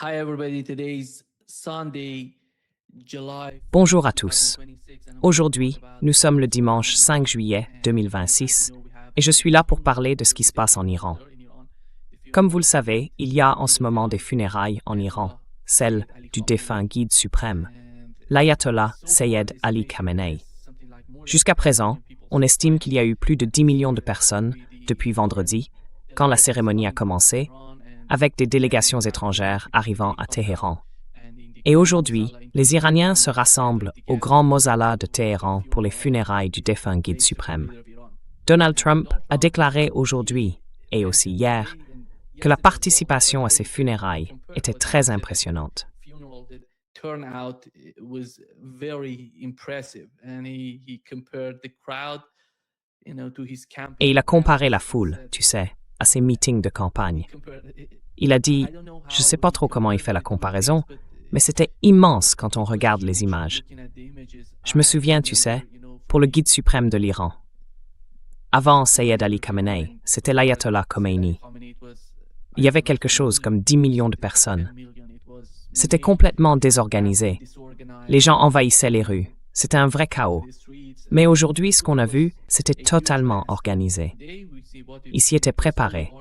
Hi everybody, today's Sunday, July. Bonjour à tous. Aujourd'hui, nous sommes le dimanche 5 juillet 2026 et je suis là pour parler de ce qui se passe en Iran. Comme vous le savez, il y a en ce moment des funérailles en Iran, celles du défunt guide suprême, l'ayatollah Seyyed Ali Khamenei. Jusqu'à présent, on estime qu'il y a eu plus de 10 millions de personnes depuis vendredi, quand la cérémonie a commencé, avec des délégations étrangères arrivant à Téhéran. Et aujourd'hui, les Iraniens se rassemblent au Grand Mausolée de Téhéran pour les funérailles du défunt guide suprême. Donald Trump a déclaré aujourd'hui, et aussi hier, que la participation à ces funérailles était très impressionnante. Turnout was very impressive, and he compared the crowd, to his campaign. Et il a comparé la foule, tu sais, à ses meetings de campagne. Il a dit, je ne sais pas trop comment il fait la comparaison, mais c'était immense quand on regarde les images. Je me souviens, tu sais, pour le guide suprême de l'Iran. Avant Seyyed Ali Khamenei, c'était l'ayatollah Khomeini. Il y avait quelque chose comme 10 millions de personnes. C'était complètement désorganisé. Les gens envahissaient les rues. C'était un vrai chaos. Mais aujourd'hui, ce qu'on a vu, c'était totalement organisé. Ils s'y étaient préparés.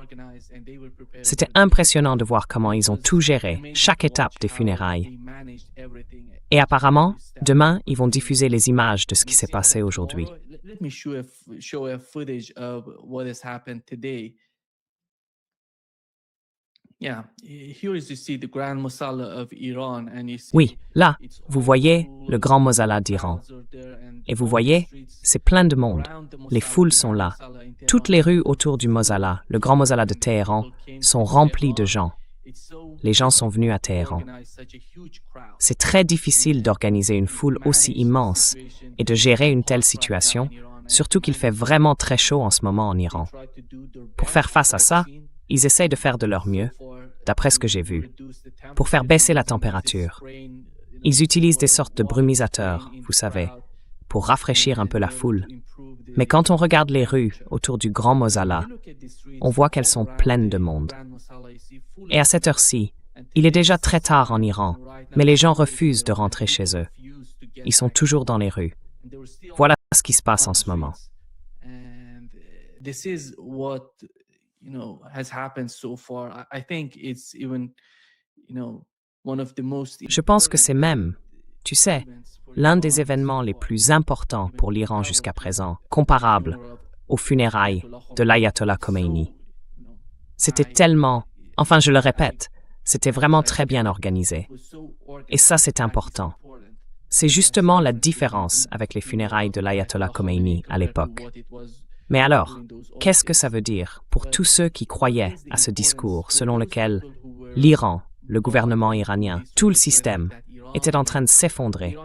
C'était impressionnant de voir comment ils ont tout géré, chaque étape des funérailles. Et apparemment, demain, ils vont diffuser les images de ce qui s'est passé aujourd'hui. Oui, là, vous voyez le Grand Mausolée d'Iran. Et vous voyez, c'est plein de monde. Les foules sont là. Toutes les rues autour du mausolée, le Grand Mausolée de Téhéran, sont remplies de gens. Les gens sont venus à Téhéran. C'est très difficile d'organiser une foule aussi immense et de gérer une telle situation, surtout qu'il fait vraiment très chaud en ce moment en Iran. Pour faire face à ça, ils essayent de faire de leur mieux, d'après ce que j'ai vu, pour faire baisser la température. Ils utilisent des sortes de brumisateurs, vous savez, pour rafraîchir un peu la foule. Mais quand on regarde les rues autour du Grand Mausolée, on voit qu'elles sont pleines de monde. Et à cette heure-ci, il est déjà très tard en Iran, mais les gens refusent de rentrer chez eux. Ils sont toujours dans les rues. Voilà ce qui se passe en ce moment. Je pense que c'est même, tu sais, l'un des événements les plus importants pour l'Iran jusqu'à présent, comparable aux funérailles de l'ayatollah Khomeini. C'était tellement, enfin je le répète, c'était vraiment très bien organisé. Et ça c'est important. C'est justement la différence avec les funérailles de l'ayatollah Khomeini à l'époque. Mais alors, qu'est-ce que ça veut dire pour tous ceux qui croyaient à ce discours selon lequel l'Iran, le gouvernement iranien, tout le système, était en train de s'effondrer,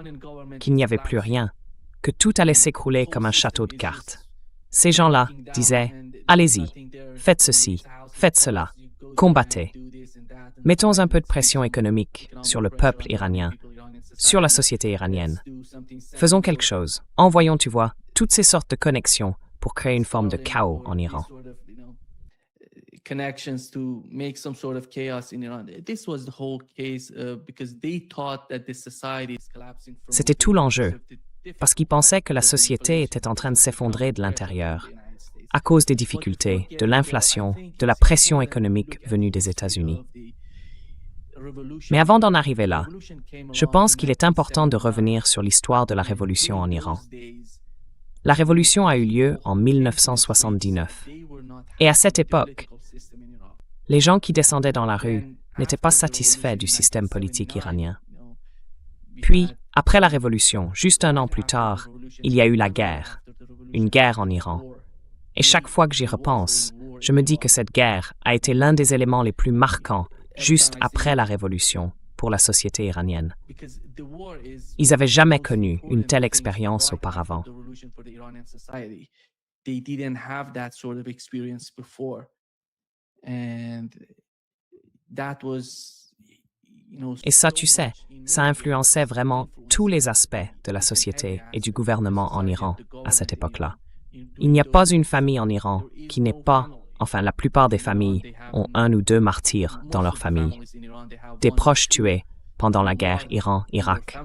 qu'il n'y avait plus rien, que tout allait s'écrouler comme un château de cartes. Ces gens-là disaient « Allez-y, faites ceci, faites cela, combattez. Mettons un peu de pression économique sur le peuple iranien, sur la société iranienne. Faisons quelque chose, envoyons, tu vois, toutes ces sortes de connexions pour créer une forme de chaos en Iran. » Connections to make some sort of chaos in Iran. This was the whole case because they thought that the society is collapsing. C'était tout l'enjeu, parce qu'ils pensaient que la société était en train de s'effondrer de l'intérieur, à cause des difficultés, de l'inflation, de la pression économique venue des États-Unis. Mais avant d'en arriver là, je pense qu'il est important de revenir sur l'histoire de la révolution en Iran. La révolution a eu lieu en 1979, et à cette époque, les gens qui descendaient dans la rue n'étaient pas satisfaits du système politique iranien. Puis, après la révolution, juste un an plus tard, il y a eu la guerre, une guerre en Iran. Et chaque fois que j'y repense, je me dis que cette guerre a été l'un des éléments les plus marquants juste après la révolution pour la société iranienne. Ils n'avaient jamais connu une telle expérience auparavant. Et ça, tu sais, ça influençait vraiment tous les aspects de la société et du gouvernement en Iran à cette époque-là. Il n'y a pas une famille en Iran qui n'ait pas enfin la plupart des familles, ont un ou deux martyrs dans leur famille, des proches tués pendant la guerre Iran-Irak.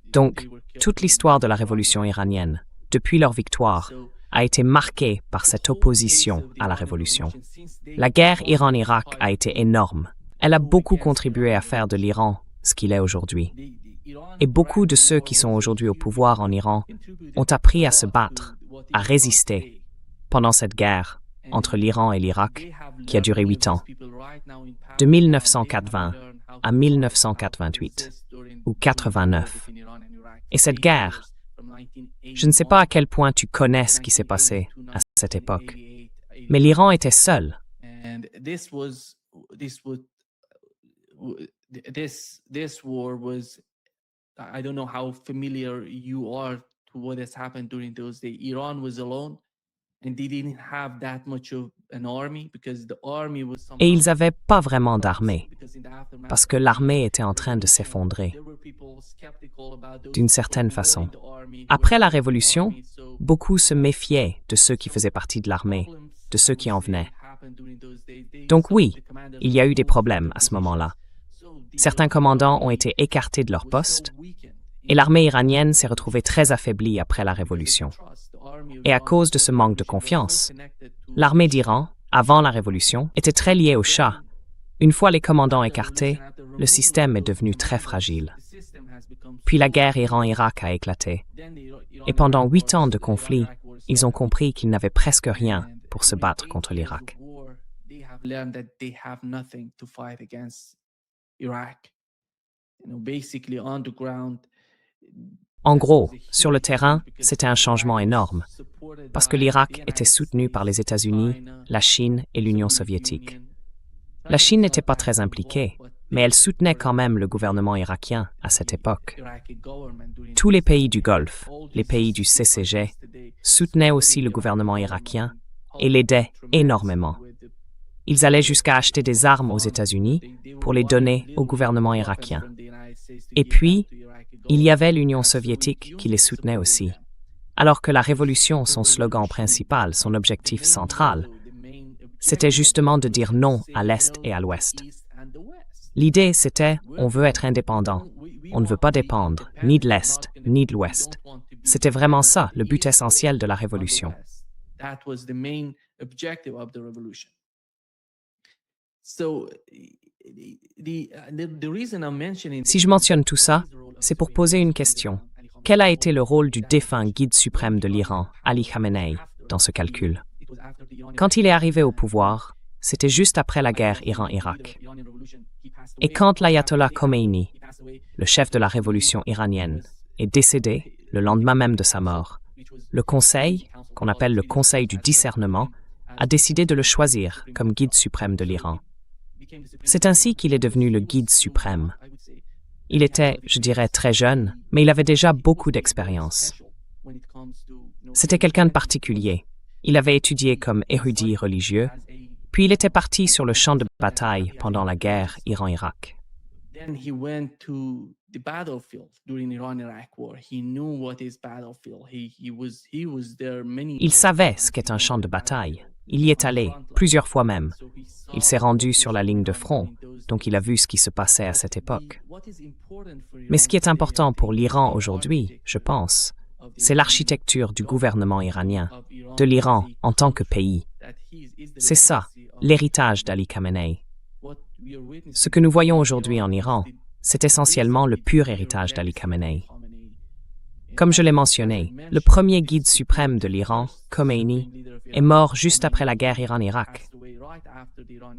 Donc, toute l'histoire de la révolution iranienne, depuis leur victoire, a été marquée par cette opposition à la révolution. La guerre Iran-Irak a été énorme. Elle a beaucoup contribué à faire de l'Iran ce qu'il est aujourd'hui. Et beaucoup de ceux qui sont aujourd'hui au pouvoir en Iran ont appris à se battre, à résister pendant cette guerre entre l'Iran et l'Irak qui a duré 8 ans, de 1980 à 1988 ou 89. Et cette guerre, je ne sais pas à quel point tu connais ce qui s'est passé à cette époque, mais l'Iran était seul. This war was, I don't know how familiar you are to what has happened during those days. Iran was alone and they didn't have that much of an army because the army was somehow... Et ils n'avaient pas vraiment d'armée, parce que l'armée était en train de s'effondrer, d'une certaine façon. Après la Révolution, beaucoup se méfiaient de ceux qui faisaient partie de l'armée, de ceux qui en venaient. Donc oui, il y a eu des problèmes à ce moment-là. Certains commandants ont été écartés de leur poste, et l'armée iranienne s'est retrouvée très affaiblie après la Révolution. Et à cause de ce manque de confiance, l'armée d'Iran, avant la Révolution, était très liée au Shah. Une fois les commandants écartés, le système est devenu très fragile. Puis la guerre Iran-Irak a éclaté. Et pendant 8 ans de conflit, ils ont compris qu'ils n'avaient presque rien pour se battre contre l'Irak. En gros, sur le terrain, c'était un changement énorme, parce que l'Irak était soutenu par les États-Unis, la Chine et l'Union soviétique. La Chine n'était pas très impliquée, mais elle soutenait quand même le gouvernement irakien à cette époque. Tous les pays du Golfe, les pays du CCG, soutenaient aussi le gouvernement irakien et l'aidaient énormément. Ils allaient jusqu'à acheter des armes aux États-Unis pour les donner au gouvernement irakien. Et puis, il y avait l'Union soviétique qui les soutenait aussi. Alors que la révolution, son slogan principal, son objectif central, c'était justement de dire non à l'Est et à l'Ouest. L'idée, c'était « on veut être indépendant, on ne veut pas dépendre ni de l'Est ni de l'Ouest ». C'était vraiment ça, le but essentiel de la révolution. Si je mentionne tout ça, c'est pour poser une question. Quel a été le rôle du défunt guide suprême de l'Iran, Ali Khamenei, dans ce calcul? Quand il est arrivé au pouvoir, c'était juste après la guerre Iran-Irak. Et quand l'ayatollah Khomeini, le chef de la révolution iranienne, est décédé le lendemain même de sa mort, le conseil, qu'on appelle le conseil du discernement, a décidé de le choisir comme guide suprême de l'Iran. C'est ainsi qu'il est devenu le guide suprême. Il était, je dirais, très jeune, mais il avait déjà beaucoup d'expérience. C'était quelqu'un de particulier. Il avait étudié comme érudit religieux, puis il était parti sur le champ de bataille pendant la guerre Iran-Irak. Il savait ce qu'est un champ de bataille. Il y est allé, plusieurs fois même. Il s'est rendu sur la ligne de front, donc il a vu ce qui se passait à cette époque. Mais ce qui est important pour l'Iran aujourd'hui, je pense, c'est l'architecture du gouvernement iranien, de l'Iran en tant que pays. C'est ça, l'héritage d'Ali Khamenei. Ce que nous voyons aujourd'hui en Iran, c'est essentiellement le pur héritage d'Ali Khamenei. Comme je l'ai mentionné, le premier guide suprême de l'Iran, Khomeini, est mort juste après la guerre Iran-Irak.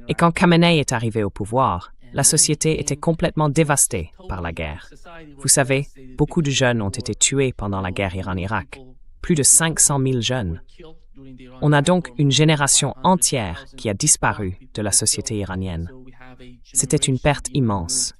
Et quand Khamenei est arrivé au pouvoir, la société était complètement dévastée par la guerre. Vous savez, beaucoup de jeunes ont été tués pendant la guerre Iran-Irak, plus de 500 000 jeunes. On a donc une génération entière qui a disparu de la société iranienne. C'était une perte immense.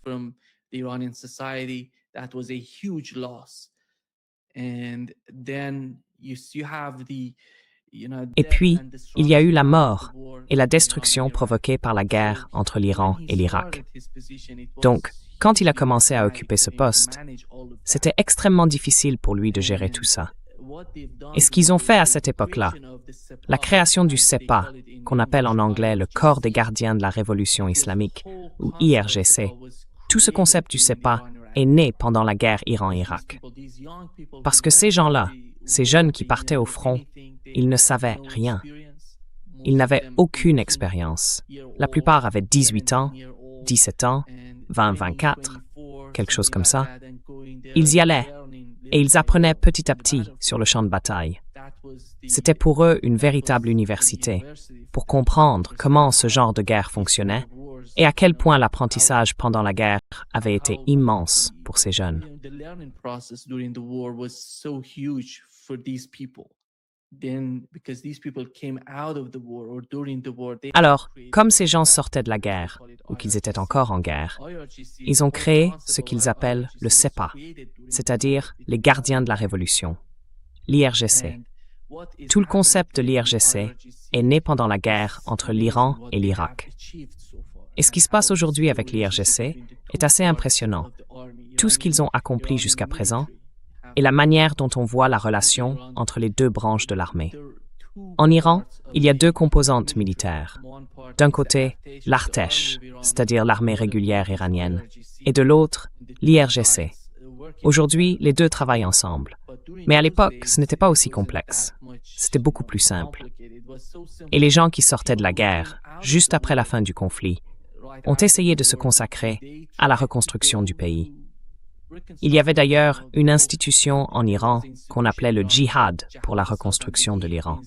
Et puis, il y a eu la mort et la destruction provoquée par la guerre entre l'Iran et l'Irak. Donc, quand il a commencé à occuper ce poste, c'était extrêmement difficile pour lui de gérer tout ça. Et ce qu'ils ont fait à cette époque-là, la création du CEPA, qu'on appelle en anglais le Corps des gardiens de la révolution islamique, ou IRGC, tout ce concept du CEPA est né pendant la guerre Iran-Irak. Parce que ces gens-là, ces jeunes qui partaient au front, ils ne savaient rien. Ils n'avaient aucune expérience. La plupart avaient 18 ans, 17 ans, 20, 24, quelque chose comme ça. Ils y allaient et ils apprenaient petit à petit sur le champ de bataille. C'était pour eux une véritable université, pour comprendre comment ce genre de guerre fonctionnait et à quel point l'apprentissage pendant la guerre avait été immense pour ces jeunes. Alors, comme ces gens sortaient de la guerre, ou qu'ils étaient encore en guerre, ils ont créé ce qu'ils appellent le CEPA, c'est-à-dire les gardiens de la révolution, l'IRGC. Tout le concept de l'IRGC est né pendant la guerre entre l'Iran et l'Irak. Et ce qui se passe aujourd'hui avec l'IRGC est assez impressionnant. Tout ce qu'ils ont accompli jusqu'à présent et la manière dont on voit la relation entre les deux branches de l'armée. En Iran, il y a deux composantes militaires. D'un côté, l'Artesh, c'est-à-dire l'armée régulière iranienne, et de l'autre, l'IRGC. Aujourd'hui, les deux travaillent ensemble. Mais à l'époque, ce n'était pas aussi complexe. C'était beaucoup plus simple. Et les gens qui sortaient de la guerre, juste après la fin du conflit, ont essayé de se consacrer à la reconstruction du pays. Il y avait d'ailleurs une institution en Iran qu'on appelait le djihad pour la reconstruction de l'Iran.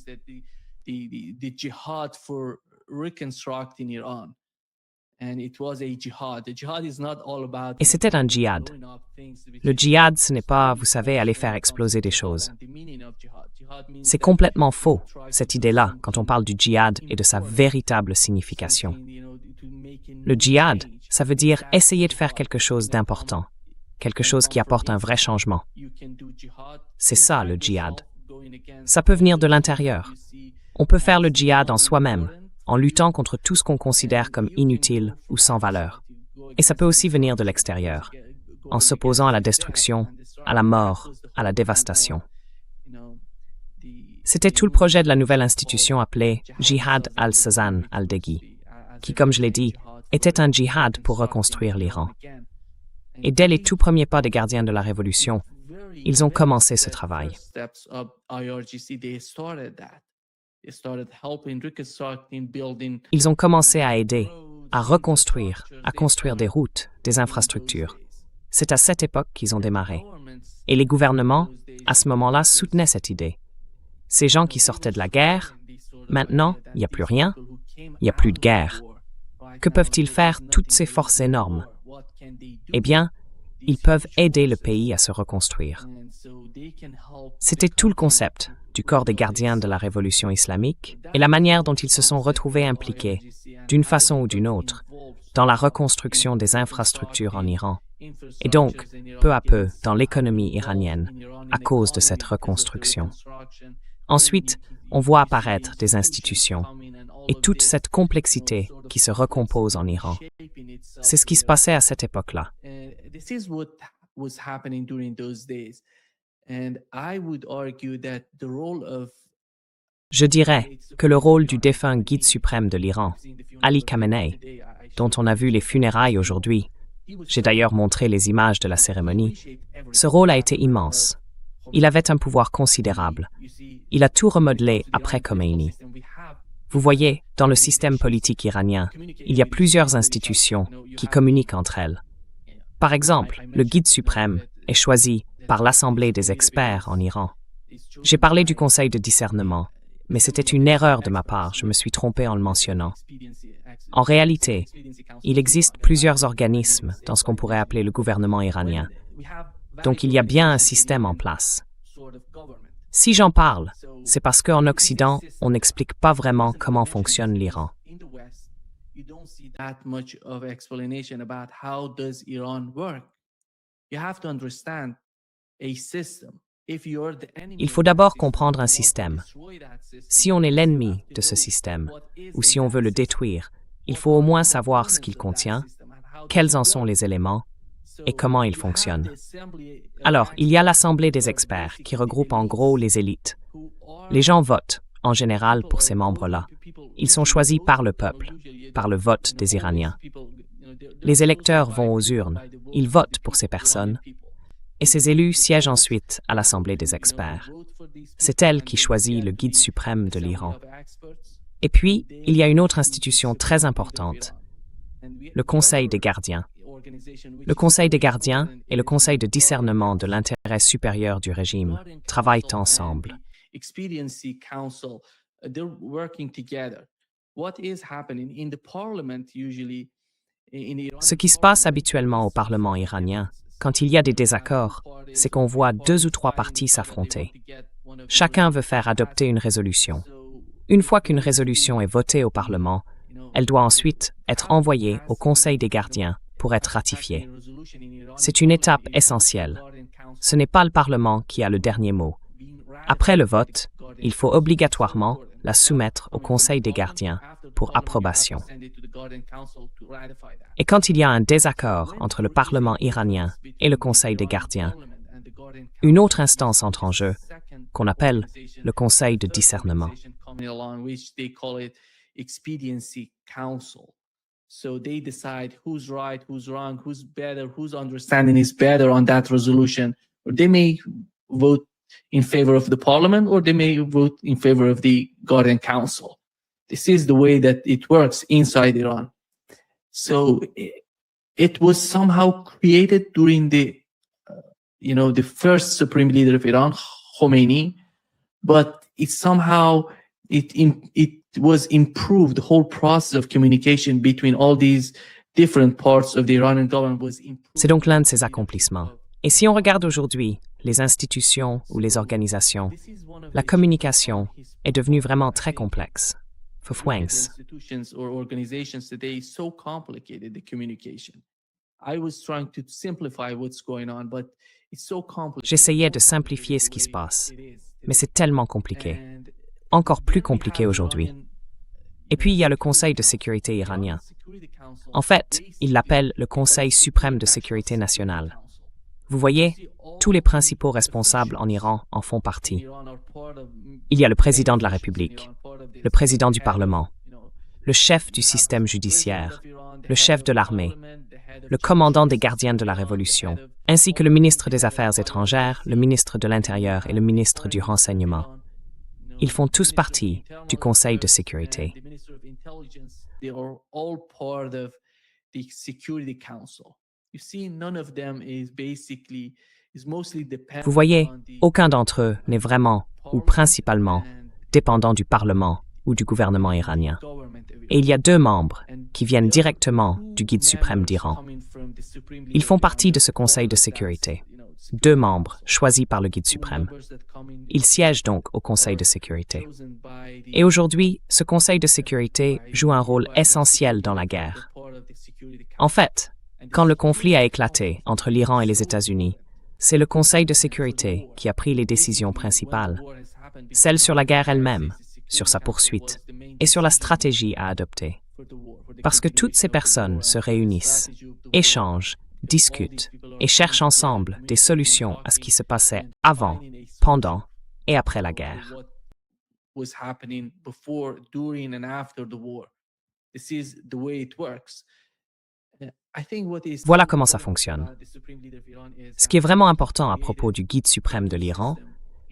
Et c'était un djihad. Le djihad, ce n'est pas, vous savez, aller faire exploser des choses. C'est complètement faux, cette idée-là, quand on parle du djihad et de sa véritable signification. Le djihad, ça veut dire essayer de faire quelque chose d'important, quelque chose qui apporte un vrai changement. C'est ça, le djihad. Ça peut venir de l'intérieur. On peut faire le djihad en soi-même, en luttant contre tout ce qu'on considère comme inutile ou sans valeur. Et ça peut aussi venir de l'extérieur, en s'opposant à la destruction, à la mort, à la dévastation. C'était tout le projet de la nouvelle institution appelée Jihad al-Sazan al-Deghi, qui, comme je l'ai dit, était un djihad pour reconstruire l'Iran. Et dès les tout premiers pas des gardiens de la Révolution, ils ont commencé ce travail. Ils ont commencé à aider, à reconstruire, à construire des routes, des infrastructures. C'est à cette époque qu'ils ont démarré. Et les gouvernements, à ce moment-là, soutenaient cette idée. Ces gens qui sortaient de la guerre, maintenant, il n'y a plus rien, il n'y a plus de guerre. Que peuvent-ils faire toutes ces forces énormes? Eh bien, ils peuvent aider le pays à se reconstruire. C'était tout le concept du corps des gardiens de la révolution islamique et la manière dont ils se sont retrouvés impliqués, d'une façon ou d'une autre, dans la reconstruction des infrastructures en Iran, et donc, peu à peu, dans l'économie iranienne, à cause de cette reconstruction. Ensuite, on voit apparaître des institutions et toute cette complexité qui se recompose en Iran. C'est ce qui se passait à cette époque-là. Je dirais que le rôle du défunt guide suprême de l'Iran, Ali Khamenei, dont on a vu les funérailles aujourd'hui, j'ai d'ailleurs montré les images de la cérémonie, ce rôle a été immense. Il avait un pouvoir considérable. Il a tout remodelé après Khomeini. Vous voyez, dans le système politique iranien, il y a plusieurs institutions qui communiquent entre elles. Par exemple, le guide suprême est choisi par l'Assemblée des experts en Iran. J'ai parlé du Conseil de discernement, mais c'était une erreur de ma part, je me suis trompé en le mentionnant. En réalité, il existe plusieurs organismes dans ce qu'on pourrait appeler le gouvernement iranien. Donc il y a bien un système en place. Si j'en parle, c'est parce qu'en Occident, on n'explique pas vraiment comment fonctionne l'Iran. Il faut d'abord comprendre un système. Si on est l'ennemi de ce système, ou si on veut le détruire, il faut au moins savoir ce qu'il contient, quels en sont les éléments, et comment il fonctionne. Alors, il y a l'Assemblée des experts qui regroupe en gros les élites. Les gens votent, en général, pour ces membres-là. Ils sont choisis par le peuple, par le vote des Iraniens. Les électeurs vont aux urnes, ils votent pour ces personnes, et ces élus siègent ensuite à l'Assemblée des experts. C'est elle qui choisit le guide suprême de l'Iran. Et puis, il y a une autre institution très importante, le Conseil des gardiens. Le Conseil des gardiens et le Conseil de discernement de l'intérêt supérieur du régime travaillent ensemble. Ce qui se passe habituellement au Parlement iranien, quand il y a des désaccords, c'est qu'on voit 2 ou 3 partis s'affronter. Chacun veut faire adopter une résolution. Une fois qu'une résolution est votée au Parlement, elle doit ensuite être envoyée au Conseil des gardiens pour être ratifiée. C'est une étape essentielle. Ce n'est pas le Parlement qui a le dernier mot. Après le vote, il faut obligatoirement la soumettre au Conseil des gardiens pour approbation. Et quand il y a un désaccord entre le Parlement iranien et le Conseil des gardiens, une autre instance entre en jeu, qu'on appelle le Conseil de discernement. So they decide who's right, who's wrong, who's better, whose understanding is better on that resolution. Or they may vote in favor of the parliament, or they may vote in favor of the Guardian Council. This is the way that it works inside Iran. So it was somehow created during the, the first supreme leader of Iran, Khomeini, but it somehow it was improved. The whole process of communication between all these different parts of the Iranian government was improved. C'est donc l'un de ses accomplissements. Et si on regarde aujourd'hui les institutions ou les organisations, la communication est devenue vraiment très complexe. Institutions or organizations today so complicated, the communication. I was trying to simplify what's going on, but it's so complicated. J'essayais de simplifier ce qui se passe, mais c'est tellement compliqué. Encore plus compliqué aujourd'hui. Et puis, il y a le Conseil de sécurité iranien. En fait, il l'appelle le Conseil suprême de sécurité nationale. Vous voyez, tous les principaux responsables en Iran en font partie. Il y a le président de la République, le président du Parlement, le chef du système judiciaire, le chef de l'armée, le commandant des gardiens de la Révolution, ainsi que le ministre des Affaires étrangères, le ministre de l'Intérieur et le ministre du Renseignement. Ils font tous partie du Conseil de sécurité. Vous voyez, aucun d'entre eux n'est vraiment ou principalement dépendant du Parlement ou du gouvernement iranien. Et il y a 2 membres qui viennent directement du guide suprême d'Iran. Ils font partie de ce Conseil de sécurité. 2 membres choisis par le guide suprême. Ils siègent donc au Conseil de sécurité. Et aujourd'hui, ce Conseil de sécurité joue un rôle essentiel dans la guerre. En fait, quand le conflit a éclaté entre l'Iran et les États-Unis, c'est le Conseil de sécurité qui a pris les décisions principales, celles sur la guerre elle-même, sur sa poursuite et sur la stratégie à adopter. Parce que toutes ces personnes se réunissent, échangent, discutent et cherchent ensemble des solutions à ce qui se passait avant, pendant et après la guerre. Voilà comment ça fonctionne. Ce qui est vraiment important à propos du guide suprême de l'Iran,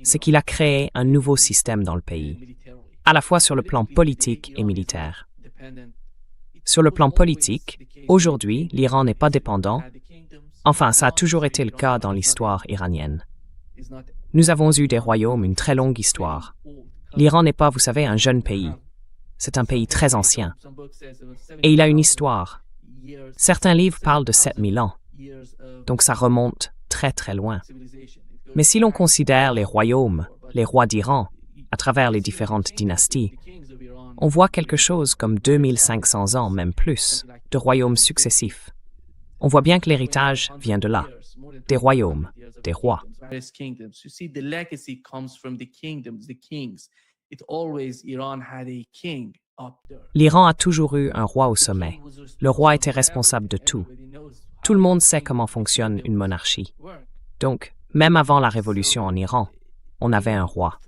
c'est qu'il a créé un nouveau système dans le pays, à la fois sur le plan politique et militaire. Sur le plan politique, aujourd'hui, l'Iran n'est pas dépendant. Enfin, ça a toujours été le cas dans l'histoire iranienne. Nous avons eu des royaumes, une très longue histoire. L'Iran n'est pas, vous savez, un jeune pays. C'est un pays très ancien. Et il a une histoire. Certains livres parlent de 7000 ans. Donc ça remonte très très loin. Mais si l'on considère les royaumes, les rois d'Iran, à travers les différentes dynasties, on voit quelque chose comme 2500 ans, même plus, de royaumes successifs. On voit bien que l'héritage vient de là, des royaumes, des rois. L'Iran a toujours eu un roi au sommet. Le roi était responsable de tout. Tout le monde sait comment fonctionne une monarchie. Donc, même avant la révolution en Iran, on avait un roi.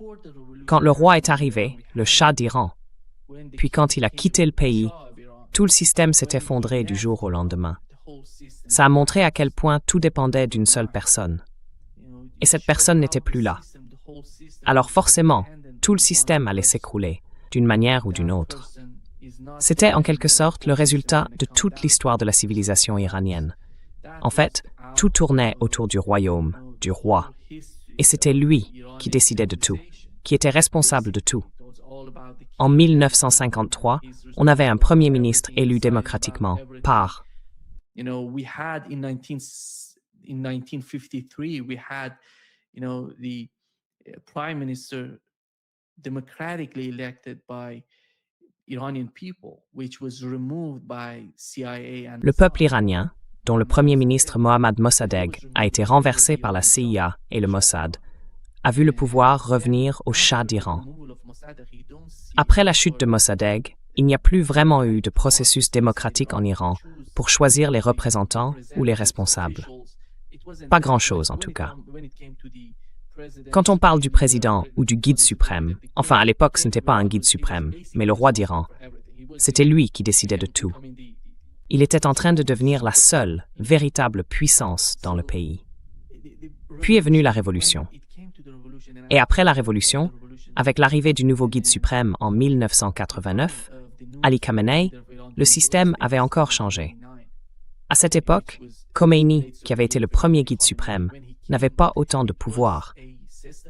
Quand le roi est arrivé, le Shah d'Iran, puis quand il a quitté le pays, tout le système s'est effondré du jour au lendemain. Ça a montré à quel point tout dépendait d'une seule personne. Et cette personne n'était plus là. Alors forcément, tout le système allait s'écrouler, d'une manière ou d'une autre. C'était en quelque sorte le résultat de toute l'histoire de la civilisation iranienne. En fait, tout tournait autour du royaume, du roi. Et c'était lui qui décidait de tout, qui était responsable de tout. En 1953, on avait un premier ministre élu démocratiquement par. We had in 1953, we had, the prime minister democratically elected by Iranian people, which was removed by CIA and Le peuple iranien, dont le premier ministre Mohammad Mossadegh a été renversé par la CIA et le Mossad, a vu le pouvoir revenir au Shah d'Iran. Après la chute de Mossadegh, il n'y a plus vraiment eu de processus démocratique en Iran pour choisir les représentants ou les responsables. Pas grand-chose en tout cas. Quand on parle du président ou du guide suprême, enfin à l'époque ce n'était pas un guide suprême, mais le roi d'Iran, c'était lui qui décidait de tout. Il était en train de devenir la seule véritable puissance dans le pays. Puis est venue la révolution. Et après la révolution, avec l'arrivée du nouveau guide suprême en 1989, Ali Khamenei, le système avait encore changé. À cette époque, Khomeini, qui avait été le premier guide suprême, n'avait pas autant de pouvoir,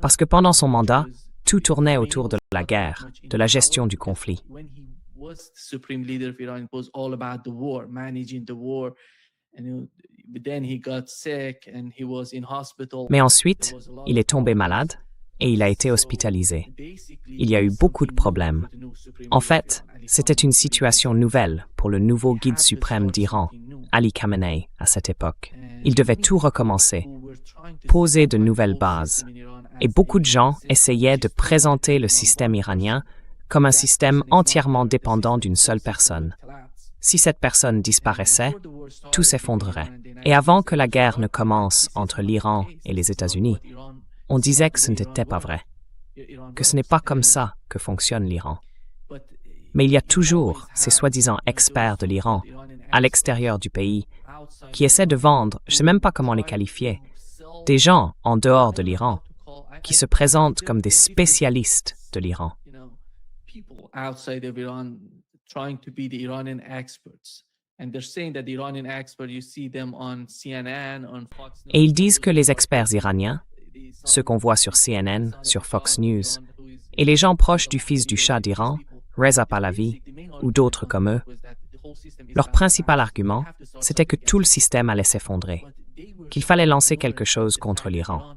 parce que pendant son mandat, tout tournait autour de la guerre, de la gestion du conflit. Mais ensuite, il est tombé malade et il a été hospitalisé. Il y a eu beaucoup de problèmes. En fait, c'était une situation nouvelle pour le nouveau guide suprême d'Iran, Ali Khamenei, à cette époque. Il devait tout recommencer, poser de nouvelles bases. Et beaucoup de gens essayaient de présenter le système iranien comme un système entièrement dépendant d'une seule personne. Si cette personne disparaissait, tout s'effondrerait. Et avant que la guerre ne commence entre l'Iran et les États-Unis, on disait que ce n'était pas vrai, que ce n'est pas comme ça que fonctionne l'Iran. Mais il y a toujours ces soi-disant experts de l'Iran, à l'extérieur du pays, qui essaient de vendre, je ne sais même pas comment les qualifier, des gens en dehors de l'Iran, qui se présentent comme des spécialistes de l'Iran. Et ils disent que les experts iraniens, ceux qu'on voit sur CNN, sur Fox News, et les gens proches du fils du Shah d'Iran, Reza Pahlavi, ou d'autres comme eux, leur principal argument, c'était que tout le système allait s'effondrer, qu'il fallait lancer quelque chose contre l'Iran.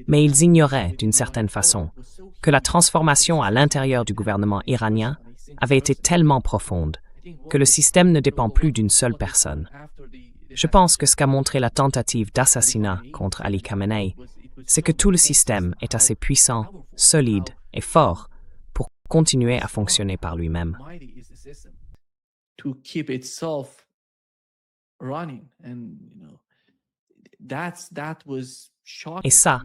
Mais ils ignoraient, d'une certaine façon, que la transformation à l'intérieur du gouvernement iranien avait été tellement profonde que le système ne dépend plus d'une seule personne. Je pense que ce qu'a montré la tentative d'assassinat contre Ali Khamenei, c'est que tout le système est assez puissant, solide et fort pour continuer à fonctionner par lui-même. Et ça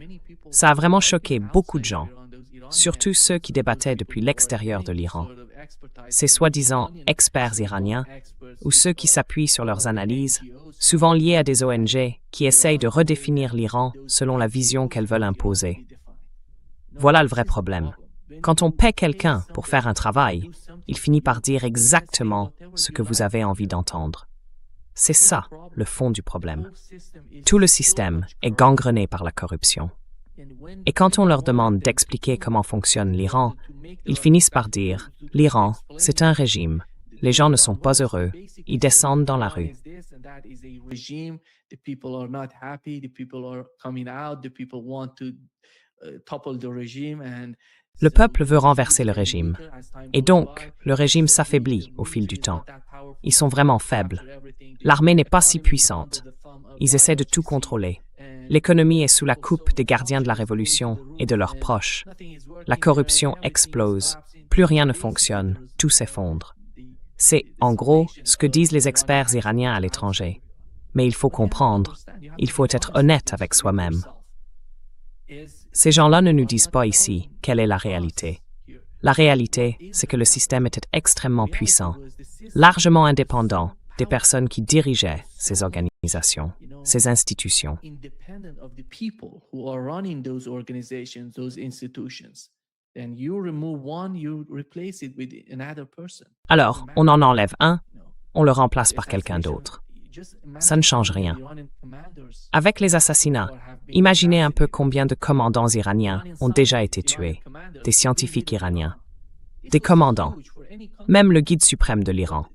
a vraiment choqué beaucoup de gens, surtout ceux qui débattaient depuis l'extérieur de l'Iran. Ces soi-disant experts iraniens, ou ceux qui s'appuient sur leurs analyses, souvent liés à des ONG qui essayent de redéfinir l'Iran selon la vision qu'elles veulent imposer. Voilà le vrai problème. Quand on paie quelqu'un pour faire un travail, il finit par dire exactement ce que vous avez envie d'entendre. C'est ça, le fond du problème. Tout le système est gangrené par la corruption. Et quand on leur demande d'expliquer comment fonctionne l'Iran, ils finissent par dire « L'Iran, c'est un régime. Les gens ne sont pas heureux. Ils descendent dans la rue. » Le peuple veut renverser le régime. Et donc, le régime s'affaiblit au fil du temps. Ils sont vraiment faibles. L'armée n'est pas si puissante. Ils essaient de tout contrôler. L'économie est sous la coupe des gardiens de la révolution et de leurs proches. La corruption explose. Plus rien ne fonctionne. Tout s'effondre. C'est, en gros, ce que disent les experts iraniens à l'étranger. Mais il faut comprendre, il faut être honnête avec soi-même. Ces gens-là ne nous disent pas ici quelle est la réalité. La réalité, c'est que le système était extrêmement puissant, largement indépendant des personnes qui dirigeaient ces organisations, ces institutions. Alors, on en enlève un, on le remplace par quelqu'un d'autre. Ça ne change rien. Avec les assassinats, imaginez un peu combien de commandants iraniens ont déjà été tués, des scientifiques iraniens, des commandants, même le guide suprême de l'Iran.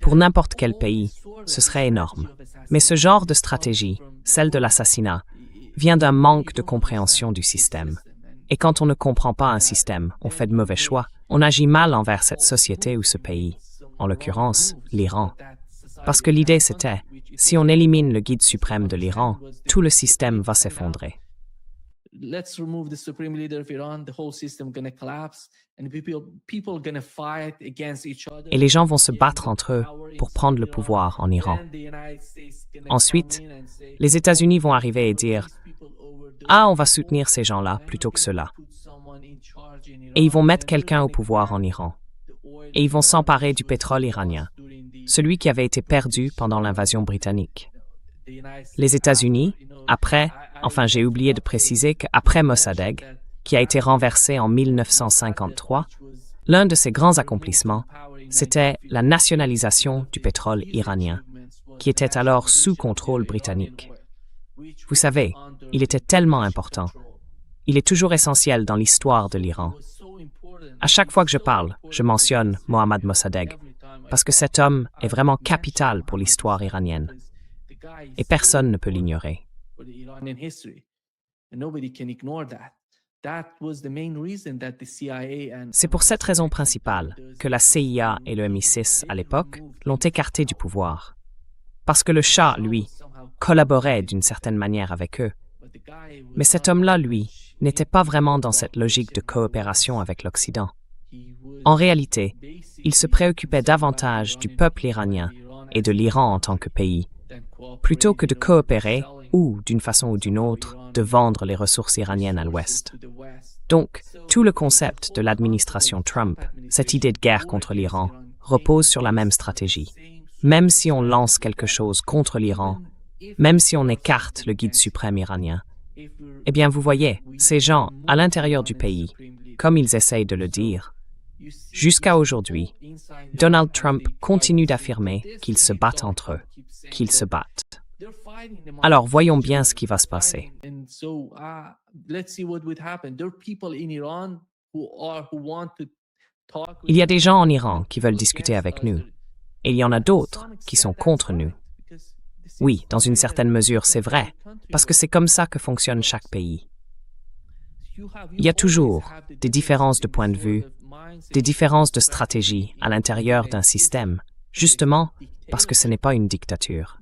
Pour n'importe quel pays, ce serait énorme. Mais ce genre de stratégie, celle de l'assassinat, vient d'un manque de compréhension du système. Et quand on ne comprend pas un système, on fait de mauvais choix, on agit mal envers cette société ou ce pays, en l'occurrence l'Iran. Parce que l'idée c'était, si on élimine le guide suprême de l'Iran, tout le système va s'effondrer. Et les gens vont se battre entre eux pour prendre le pouvoir en Iran. Ensuite, les États-Unis vont arriver et dire « Ah, on va soutenir ces gens-là plutôt que ceux-là. » Et ils vont mettre quelqu'un au pouvoir en Iran. Et ils vont s'emparer du pétrole iranien, celui qui avait été perdu pendant l'invasion britannique. Les États-Unis, j'ai oublié de préciser qu'après Mossadegh, qui a été renversé en 1953, l'un de ses grands accomplissements, c'était la nationalisation du pétrole iranien, qui était alors sous contrôle britannique. Vous savez, il était tellement important. Il est toujours essentiel dans l'histoire de l'Iran. À chaque fois que je parle, je mentionne Mohammad Mossadegh, parce que cet homme est vraiment capital pour l'histoire iranienne. Et personne ne peut l'ignorer. C'est pour cette raison principale que la CIA et le MI6 à l'époque l'ont écarté du pouvoir. Parce que le Shah, lui, collaborait d'une certaine manière avec eux. Mais cet homme-là, lui, n'était pas vraiment dans cette logique de coopération avec l'Occident. En réalité, il se préoccupait davantage du peuple iranien et de l'Iran en tant que pays, plutôt que de coopérer ou, d'une façon ou d'une autre, de vendre les ressources iraniennes à l'Ouest. Donc, tout le concept de l'administration Trump, cette idée de guerre contre l'Iran, repose sur la même stratégie. Même si on lance quelque chose contre l'Iran, même si on écarte le guide suprême iranien, eh bien, vous voyez, ces gens, à l'intérieur du pays, comme ils essayent de le dire, jusqu'à aujourd'hui, Donald Trump continue d'affirmer qu'ils se battent entre eux, qu'ils se battent. Alors, voyons bien ce qui va se passer. Il y a des gens en Iran qui veulent discuter avec nous, et il y en a d'autres qui sont contre nous. Oui, dans une certaine mesure, c'est vrai, parce que c'est comme ça que fonctionne chaque pays. Il y a toujours des différences de point de vue, des différences de stratégie à l'intérieur d'un système, justement parce que ce n'est pas une dictature.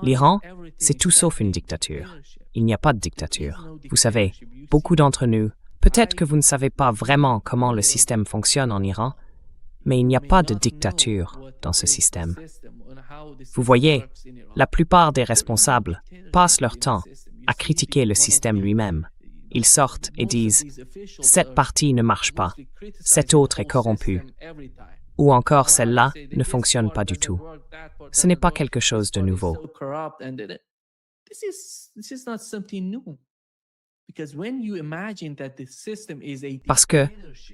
L'Iran, c'est tout sauf une dictature. Il n'y a pas de dictature. Vous savez, beaucoup d'entre nous, peut-être que vous ne savez pas vraiment comment le système fonctionne en Iran, mais il n'y a pas de dictature dans ce système. Vous voyez, la plupart des responsables passent leur temps à critiquer le système lui-même. Ils sortent et disent « Cette partie ne marche pas, cette autre est corrompue » ou encore « Celle-là ne fonctionne pas du tout ». Ce n'est pas quelque chose de nouveau. Parce que,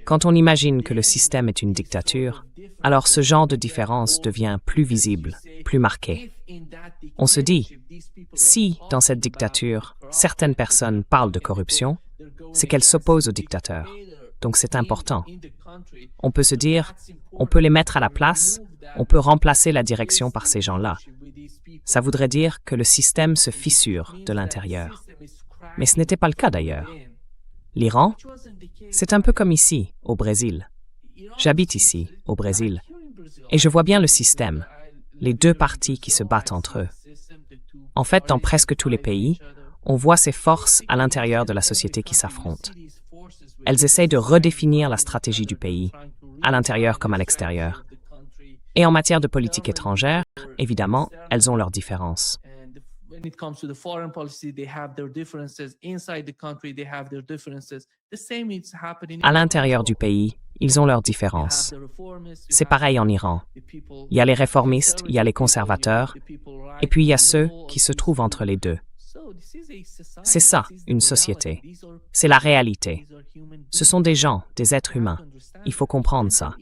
quand on imagine que le système est une dictature, alors ce genre de différence devient plus visible, plus marqué. On se dit, si, dans cette dictature, certaines personnes parlent de corruption, c'est qu'elles s'opposent au dictateur. Donc c'est important. On peut se dire, on peut les mettre à la place, on peut remplacer la direction par ces gens-là. Ça voudrait dire que le système se fissure de l'intérieur. Mais ce n'était pas le cas d'ailleurs. L'Iran, c'est un peu comme ici, au Brésil. J'habite ici, au Brésil, et je vois bien le système, les deux parties qui se battent entre eux. En fait, dans presque tous les pays, on voit ces forces à l'intérieur de la société qui s'affrontent. Elles essayent de redéfinir la stratégie du pays, à l'intérieur comme à l'extérieur. Et en matière de politique étrangère, évidemment, elles ont leurs différences. When it comes to the foreign policy, they have their differences. Inside the country, they have their differences. The same is happening À l'intérieur du pays, ils ont leurs différences. C'est pareil en Iran. Il y a les réformistes, il y a les conservateurs, et puis il y a ceux qui se trouvent entre les deux. C'est ça, une société. C'est la réalité. Ce sont des gens, des êtres humains. Il faut comprendre ça.